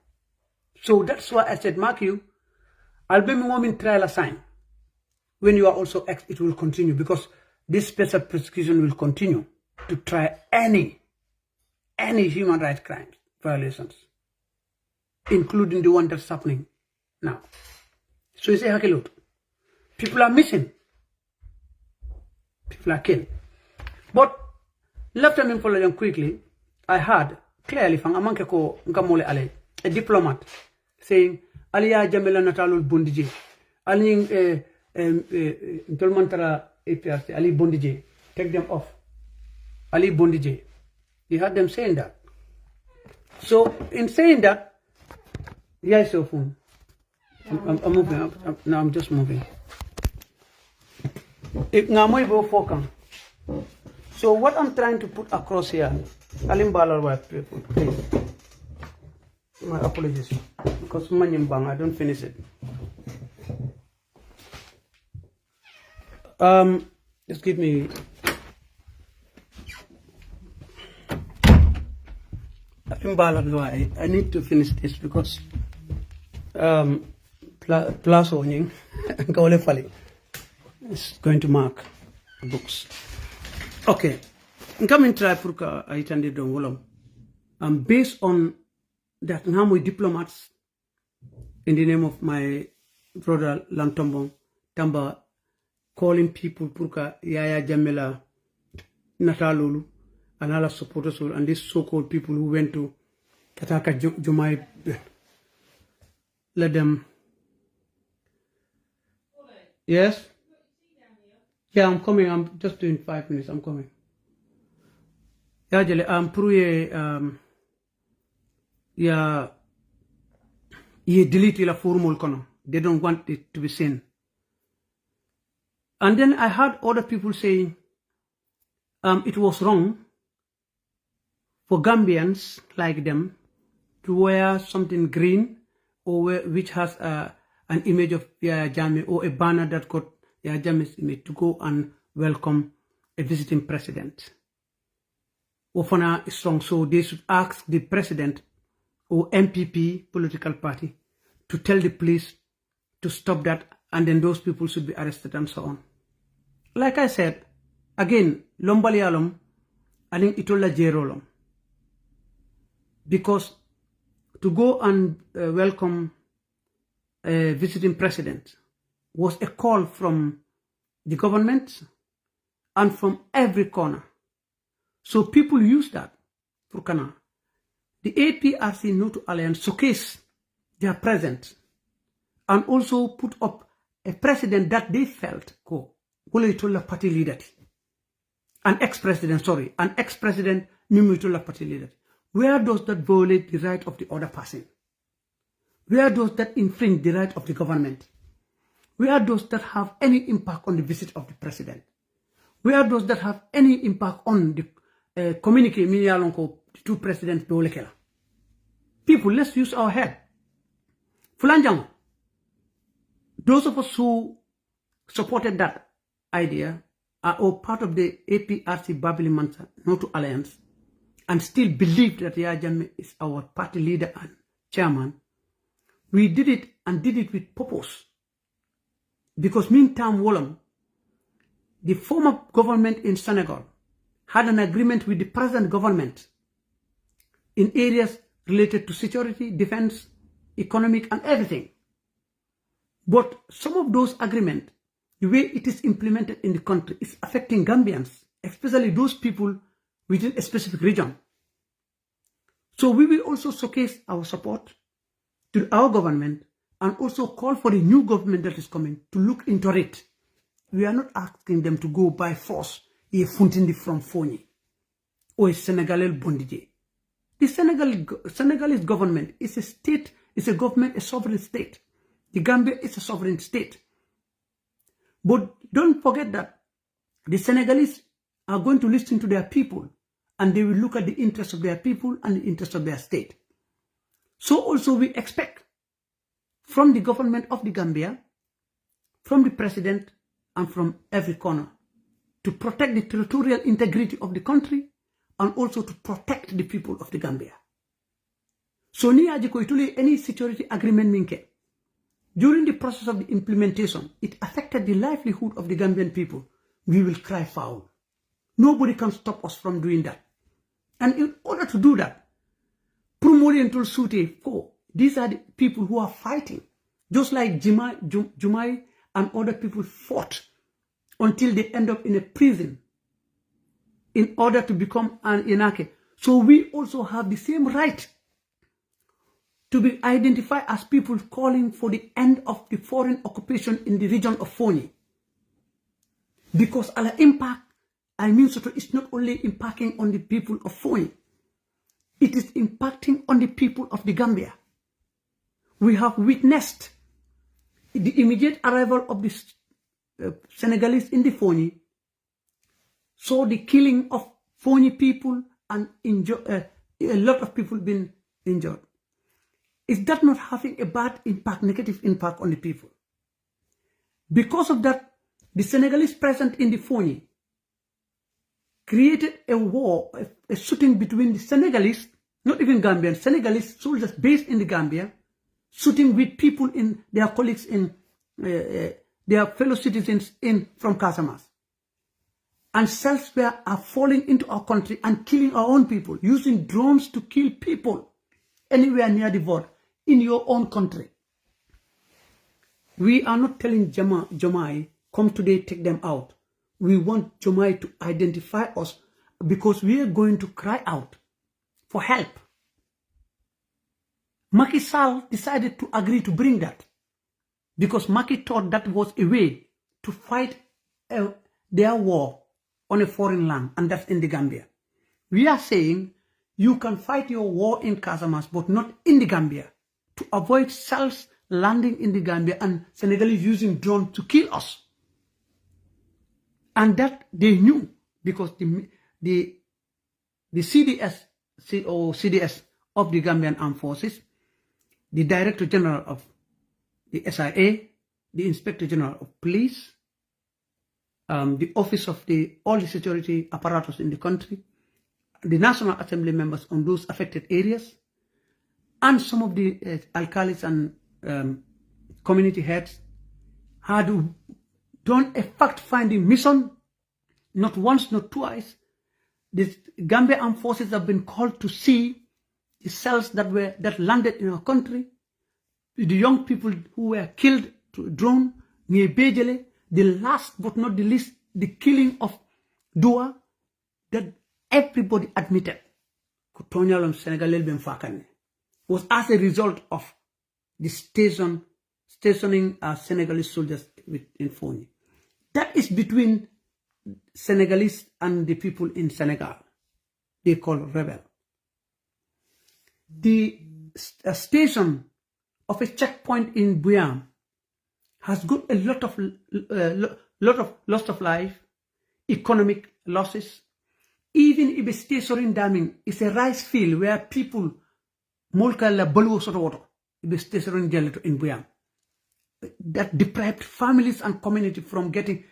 So that's why I said, mark you, I'll be moment trial assign. When you are also X, it will continue because this special prosecution will continue to try any human rights crimes, violations, including the one that's happening now. So you say, Hakilot, people are missing. People are killed. But left them follow them quickly. I heard clearly from Amanke ko Nkamole Ale, a diplomat, saying, Aliya Jamila Natalul Bundiji, Ali Dolmantara APRC, Ali Bundiji, take them off. Ali Bundiji. You heard them saying that. So in saying that, here's your phone. I'm moving. Now I'm just moving. So what I'm trying to put across here, please. My apologies, because I don't finish it. Just give me. I need to finish this because plus owning is going to mark books. Okay, I'm coming to try Purka Aitandi Dongolam. Based on that, now with diplomats in the name of my brother Lantombong Tamba calling people Purka Yaya Jamila Natalulu and other supporters and these so-called people who went to Kataka Jumai, let them. Yes? Yeah, I'm coming. I'm just doing 5 minutes. I'm coming. Yeah, Jale, yeah, you delete la formal kono. They don't want it to be seen. And then I heard other people saying it was wrong for Gambians like them to wear something green or which has an image of Yaya Jammeh or a banner that got Yaya Jammeh's image to go and welcome a visiting president. Ofana is strong, so they should ask the president or MPP political party to tell the police to stop that, and then those people should be arrested and so on. Like I said, again, lombalialum, I think itola jerolom. Because to go and welcome a visiting president was a call from the government and from every corner. So people use that for Kana. The APRC NATO Alliance showcase their presence and also put up a president that they felt Itola party leader. An ex-president Mimitola party leader. Where does that violate the right of the other person? Where does that infringe the right of the government? Where does that have any impact on the visit of the president? Where does that have any impact on the communique the two presidents? People, let's use our head. Fulanjang, those of us who supported that idea are all part of the APRC Babili Mansa NATO Alliance and still believe that Yaya Jammeh is our party leader and chairman. We did it and did it with purpose. Because meantime, the former government in Senegal had an agreement with the present government in areas related to security, defense, economic, and everything. But some of those agreements, the way it is implemented in the country, is affecting Gambians, especially those people within a specific region. So we will also showcase our support to our government and also call for the new government that is coming to look into it. We are not asking them to go by force a Funtindi from Foni or a Senegalese Bondije. The Senegalese government is a state, is a government, a sovereign state. The Gambia is a sovereign state. But don't forget that the Senegalese are going to listen to their people and they will look at the interests of their people and the interests of their state. So also we expect from the government of the Gambia, from the president, and from every corner to protect the territorial integrity of the country and also to protect the people of the Gambia. So any security agreement minke, during the process of the implementation, it affected the livelihood of the Gambian people. We will cry foul. Nobody can stop us from doing that. And in order to do that, these are the people who are fighting. Just like Jumai and other people fought until they end up in a prison in order to become an Inake. So we also have the same right to be identified as people calling for the end of the foreign occupation in the region of Foni. Because our impact, it's not only impacting on the people of Foni, it is impacting on the people of the Gambia. We have witnessed the immediate arrival of the Senegalese in the Foni, saw the killing of Foni people and a lot of people been injured. Is that not having a bad impact, negative impact on the people? Because of that, the Senegalese present in the Foni created a war, a shooting between the Senegalese, not even Gambian, Senegalese soldiers based in the Gambia, shooting with people in their colleagues in their fellow citizens from Casamance. And shells are falling into our country and killing our own people, using drones to kill people anywhere near the border in your own country. We are not telling Jomai, come today, take them out. We want Jomai to identify us because we are going to cry out for help. Macky Sall decided to agree to bring that because Macky thought that was a way to fight their war on a foreign land, and that's in the Gambia. We are saying you can fight your war in Casamance, but not in the Gambia, to avoid shells landing in the Gambia and Senegalese using drones to kill us. And that they knew because the CDS or CDS of the Gambian Armed Forces the Director General of the SIA, the Inspector General of Police, the Office of all the security apparatus in the country, the National Assembly members on those affected areas, and some of the alcalis and community heads had done a fact-finding mission, not once, not twice. The Gambia Armed Forces have been called to see the cells that landed in our country, the young people who were killed to drone near Bejele, the last but not the least, the killing of Dua, that everybody admitted was as a result of the stationing Senegalese soldiers in Foni. That is between Senegalese and the people in Senegal. They call rebel. The station of a checkpoint in Buyam has got a lot of loss of life, economic losses. Even if a station damning is a rice field where people molka la balu sort of water, if a station in Buyam, that deprived families and community from getting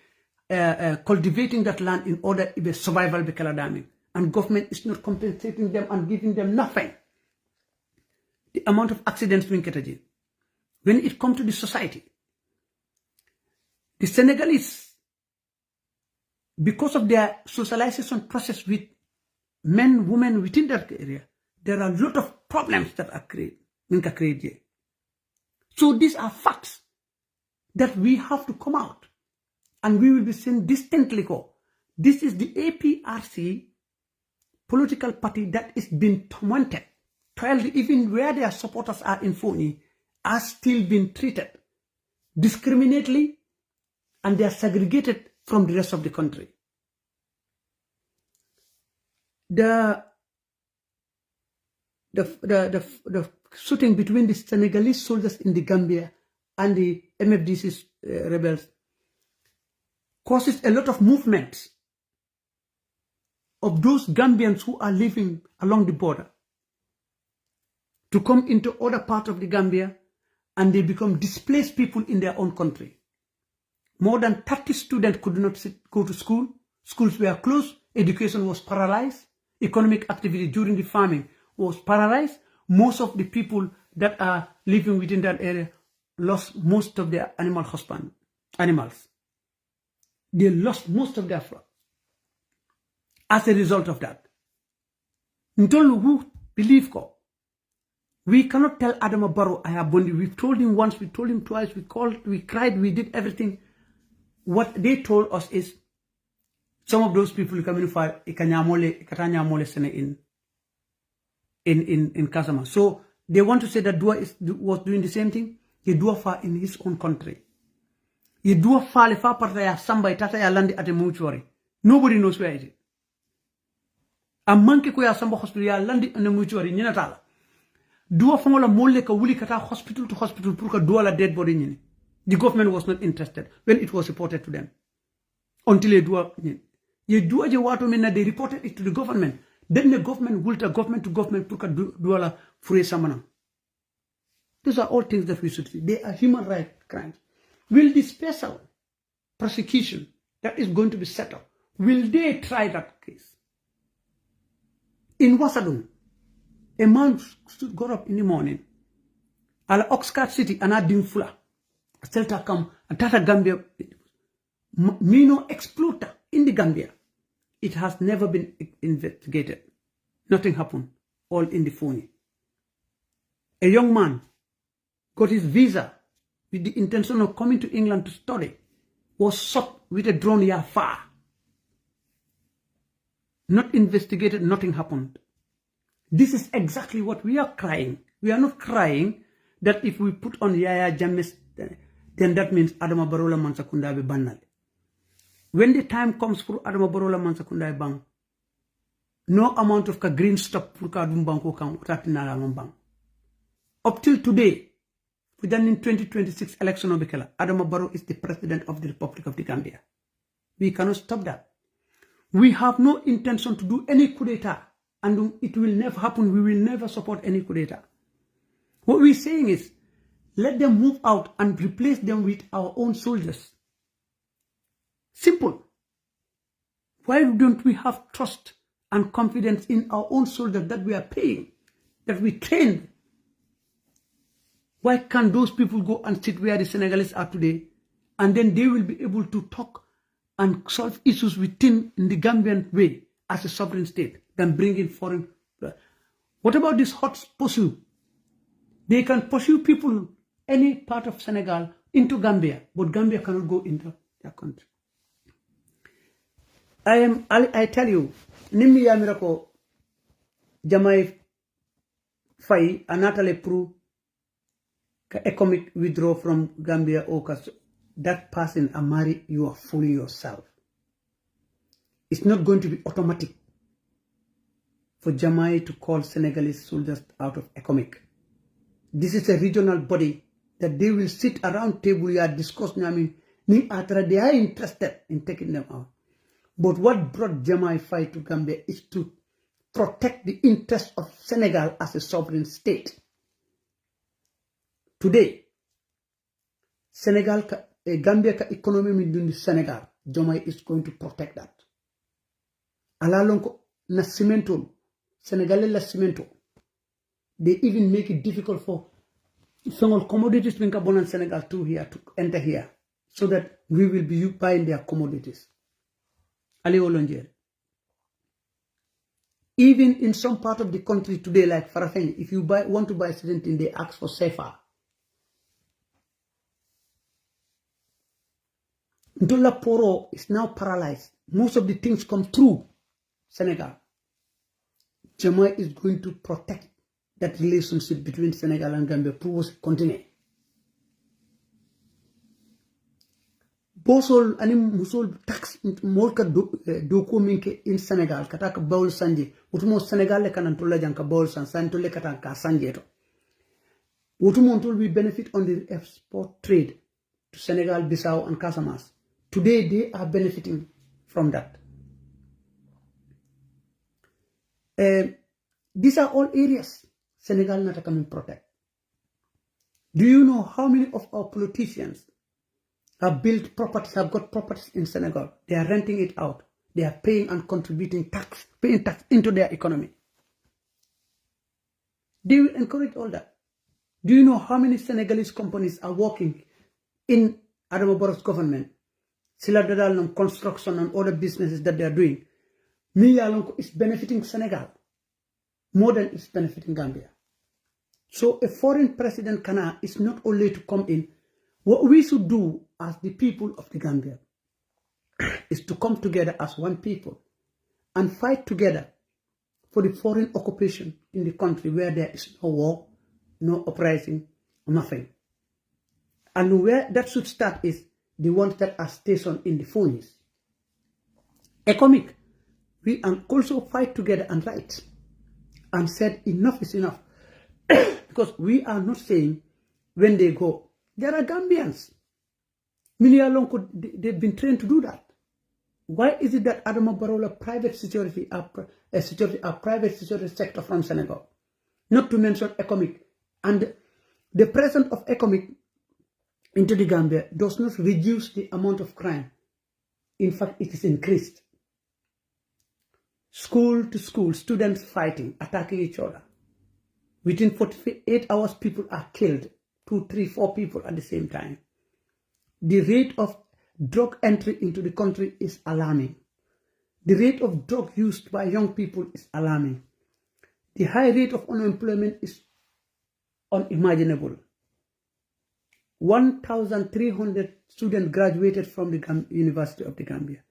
cultivating that land in order to be survival becala damning, and government is not compensating them and giving them nothing. The amount of accidents being ketaji. When it comes to the society, the Senegalese, because of their socialization process with men, women within that area, there are a lot of problems that are created. So these are facts that we have to come out, and we will be saying distinctly, this is the APRC political party that is being tormented, even where their supporters are in Foni, are still being treated discriminately, and they are segregated from the rest of the country. The shooting between the Senegalese soldiers in the Gambia and the MFDC rebels causes a lot of movements of those Gambians who are living along the border to come into other parts of the Gambia, and they become displaced people in their own country. More than 30 students could not go to school. Schools were closed. Education was paralyzed. Economic activity during the farming was paralyzed. Most of the people that are living within that area lost most of their animals. They lost most of their flock as a result of that. Ntolu who believe ko. We cannot tell Adama Barrow I have bondi. We've told him once, we told him twice, we called, we cried, we did everything. What they told us is some of those people coming for ikanyamole sene in Kasama. So they want to say that Dua was doing the same thing. He Dua fa in his own country. He Dua fa le fa parta ya samba tata ya landi ate mutuari. Nobody knows where it is. A manke ko ya samba hospital ya landi ane mutuari nyina tala. Dua fongola molle ka wuli kata hospital to hospital pour ka Dua la dead body nyini. The government was not interested when it was reported to them. Until they Dua nyini. Ye Dua je wato mena they reported it to the government. Then the government wulta government to government pour ka Dua la fure samana. These are all things that we should see. They are human rights crimes. Will the special prosecution that is going to be set up, will they try that case? In Wasadun, a man got up in the morning, at Oxford City, and at Dimfula, Celta come, and Tata Gambia, Mino exploder in the Gambia. It has never been investigated. Nothing happened. All in the phone. A young man got his visa with the intention of coming to England to study, was shot with a drone here far. Not investigated, nothing happened. This is exactly what we are crying. We are not crying that if we put on Yaya Jammeh, then that means Adama Barrow Mansakunda be banned. When the time comes for Adama Barrow Mansakunda bang, no amount of green stop for Kadumbanko can bang. Up till today, within 2026 election of Bekela, Adama Barrow is the president of the Republic of the Gambia. We cannot stop that. We have no intention to do any coup d'etat, and it will never happen. We will never support any coup d'etat. What we're saying is, let them move out and replace them with our own soldiers. Simple. Why don't we have trust and confidence in our own soldiers that we are paying, that we train? Why can't those people go and sit where the Senegalese are today, and then they will be able to talk and solve issues within the Gambian way as a sovereign state than bring in foreign? What about this hot pursuit? They can pursue people any part of Senegal into Gambia, but Gambia cannot go into their country. I tell you, Nimi Yamirako Jamai Fai Anatale Pru economic withdraw from Gambia or that person Amari, you are fooling yourself. It's not going to be automatic for Jamai to call Senegalese soldiers out of economic. This is a regional body that they will sit around table here discussing. I mean, they are interested in taking them out. But what brought Jamai fight to Gambia is to protect the interests of Senegal as a sovereign state. Today, Gambia economy in Senegal, Jamai is going to protect that. Alalonko Nascimento, Senegalese Nascimento. They even make it difficult for some commodities being in Senegal to enter here, so that we will be buying their commodities. Even in some part of the country today, like Farafenni, if you want to buy certain thing, they ask for safer. Ndola Poro is now paralyzed. Most of the things come through Senegal. Jamai is going to protect that relationship between Senegal and Gambia to continue. Bosol anim musol tax molka doko minke in Senegal kataka baul sanje utumo Senegal le kanan tola janka baul san tolle kataka sanje to utumo will be benefit on the export trade to Senegal, Bissau and Casamance. Today they are benefiting from that. These are all areas Senegal not coming protect. Do you know how many of our politicians have built properties, have got properties in Senegal? They are renting it out. They are paying and contributing tax, paying tax into their economy. They will encourage all that. Do you know how many Senegalese companies are working in Adama Barrow's government? Sila Dadal construction and other businesses that they are doing. Miyalonko is benefiting Senegal more than it's benefiting Gambia. So a foreign president is not only to come in. What we should do as the people of the Gambia is to come together as one people and fight together for the foreign occupation in the country where there is no war, no uprising, nothing. And where that should start is the ones that are stationed in the phones. Economic, we also fight together and write and said enough is enough. Because we are not saying when they go, there are Gambians. They've been trained to do that. Why is it that Adama Barrow private security sector from Senegal? Not to mention economic. And the presence of economic into the Gambia does not reduce the amount of crime. In fact, it is increased. School to school, students fighting, attacking each other. Within 48 hours, people are killed. 2, 3, 4 people at the same time. The rate of drug entry into the country is alarming. The rate of drug used by young people is alarming. The high rate of unemployment is unimaginable. 1,300 students graduated from the University of the Gambia.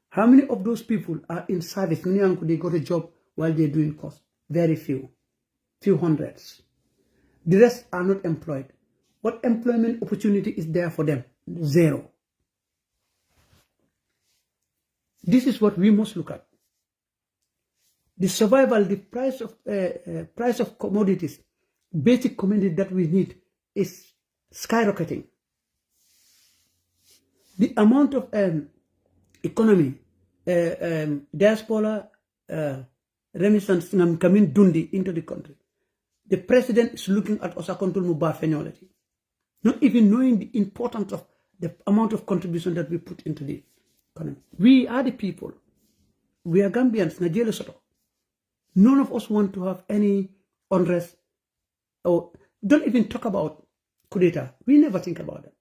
How many of those people are in service? They got a job while they're doing course? Very few. Few hundreds. The rest are not employed. What employment opportunity is there for them? Zero. This is what we must look at. The survival, the price of commodities, basic commodity that we need is skyrocketing. The amount of economy, diaspora remittance coming dundi into the country. the president is looking at us control muba fenyolati, not even knowing the importance of the amount of contribution that we put into the economy. We are the people. We are Gambians, Nigeria Soto. None of us want to have any unrest or don't even talk about coup d'etat. We never think about that.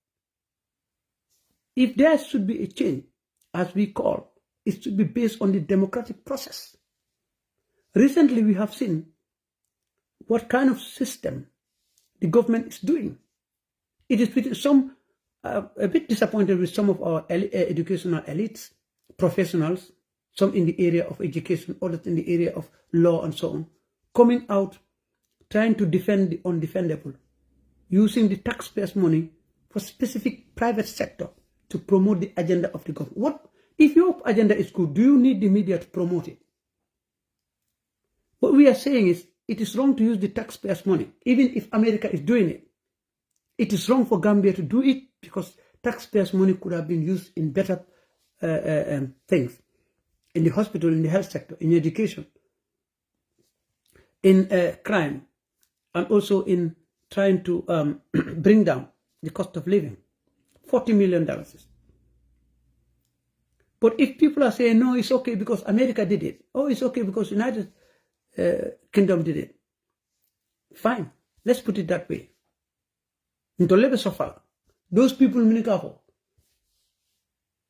If there should be a change, as we call, it should be based on the democratic process. Recently, we have seen what kind of system the government is doing. It is with some, a bit disappointed with some of our educational elites, professionals, some in the area of education, others in the area of law and so on, coming out trying to defend the undefendable, using the taxpayers' money for specific private sector to promote the agenda of the government. What if your agenda is good? Do you need the media to promote it? What we are saying is it is wrong to use the taxpayers' money, even if America is doing it. It is wrong for Gambia to do it because taxpayers' money could have been used in better things, in the hospital, in the health sector, in education, in crime, and also in trying to bring down the cost of living. $40 million. But if people are saying, no, it's okay because America did it, oh, it's okay because United Kingdom did it, fine, let's put it that way. Those people in Minikapo,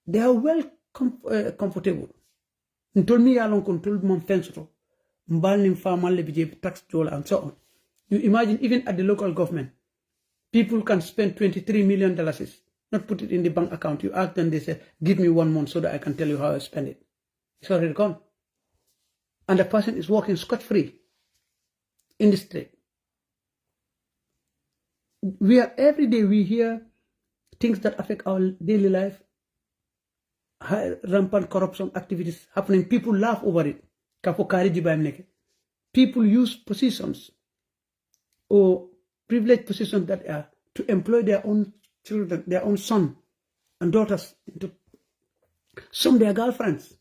they are well comfortable. Tax and so on. You imagine even at the local government, people can spend $23 million, not put it in the bank account. You ask them, they say, give me 1 month so that I can tell you how I spend it. It's already gone. And the person is walking scot-free in the street. Every day we hear things that affect our daily life, rampant corruption activities happening. People laugh over it. People use positions or privileged positions that are to employ their own children, their own son and daughters, some their girlfriends.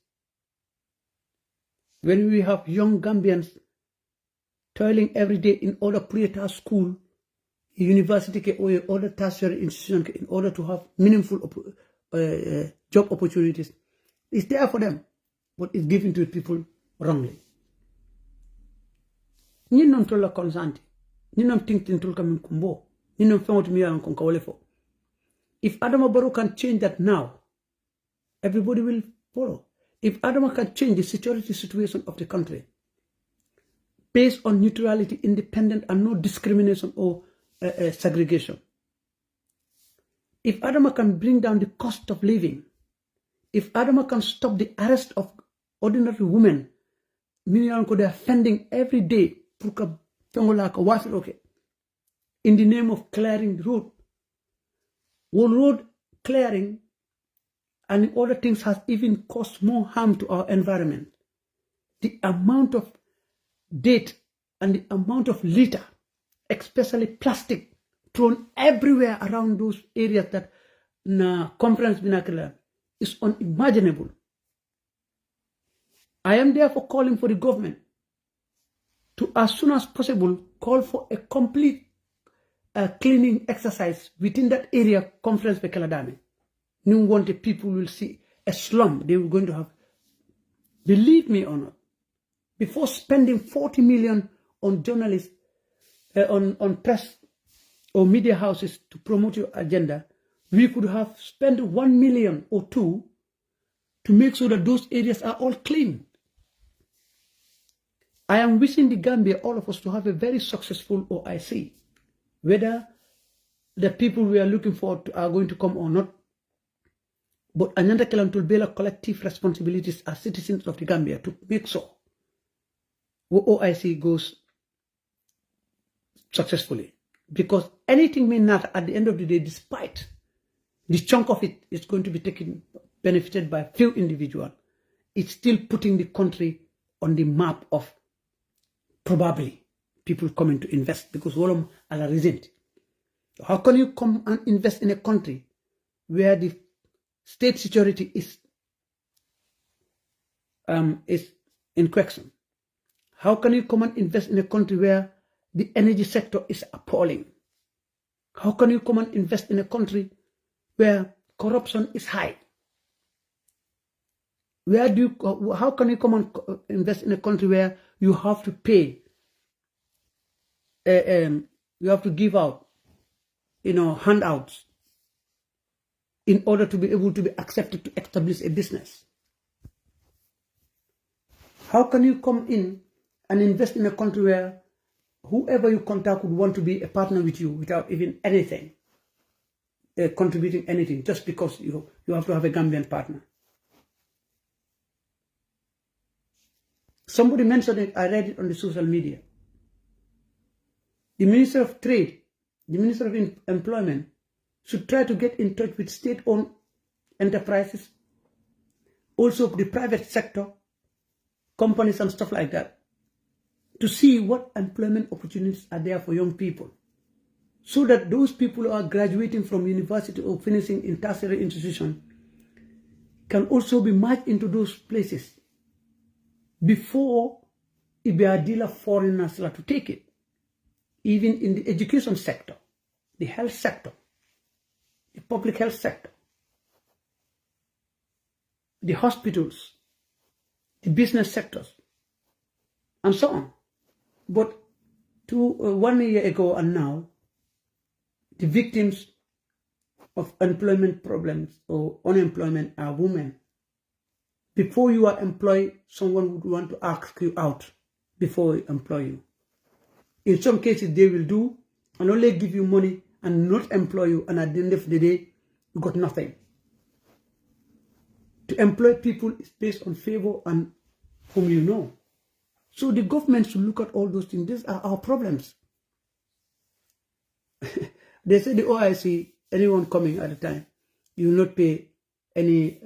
When we have young Gambians toiling every day in order to create a school, university or other tertiary institution in order to have meaningful job opportunities, it's there for them, but it's given to people wrongly. Ni non tola consanti, ni non think tintul kamin kumbo, ni non fengot mi yalan kon kawalefo. If Adama Barrow can change that now, everybody will follow. If Adama can change the security situation of the country based on neutrality, independent, and no discrimination or segregation. If Adama can bring down the cost of living, if Adama can stop the arrest of ordinary women, meaning they are fending every day in the name of clearing the road. Road clearing and other things has even caused more harm to our environment. The amount of debt and the amount of litter, especially plastic, thrown everywhere around those areas that na conference binacular is unimaginable. I am therefore calling for the government to, as soon as possible, call for a complete cleaning exercise within that area conference for Kaladame. No wonder people will see a slum they were going to have. Believe me or not, before spending 40 million on journalists, on press or media houses to promote your agenda, we could have spent 1 million or 2 to make sure that those areas are all clean. I am wishing the Gambia, all of us, to have a very successful OIC. Whether the people we are looking for are going to come or not. But another collective responsibilities as citizens of the Gambia to make sure OIC goes successfully. Because anything may not, at the end of the day, despite the chunk of it is going to be benefited by few individuals, it's still putting the country on the map of probably people coming to invest, because Wolom ala resent. How can you come and invest in a country where the state security is in question? How can you come and invest in a country where The energy sector is appalling. How can you come and invest in a country where corruption is high? How can you come and invest in a country where you have to pay, you have to give out, handouts in order to be able to be accepted to establish a business? How can you come in and invest in a country where whoever you contact would want to be a partner with you without even anything, contributing anything, just because you have to have a Gambian partner? Somebody mentioned it, I read it on the social media. The Minister of Trade, the Minister of Employment should try to get in touch with state-owned enterprises, also the private sector, companies and stuff like that, to see what employment opportunities are there for young people, so that those people who are graduating from university or finishing in tertiary institution can also be merged into those places before it be a deal of foreigners to take it. Even in the education sector, the health sector, the public health sector, the hospitals, the business sectors, and so on. But 1 year ago and now, the victims of employment problems or unemployment are women. Before you are employed, someone would want to ask you out before they employ you. In some cases, they will do and only give you money and not employ you, and at the end of the day, you got nothing. To employ people is based on favor and whom you know. So the government should look at all those things. These are our problems. They say the OIC, anyone coming at a time, you will not pay any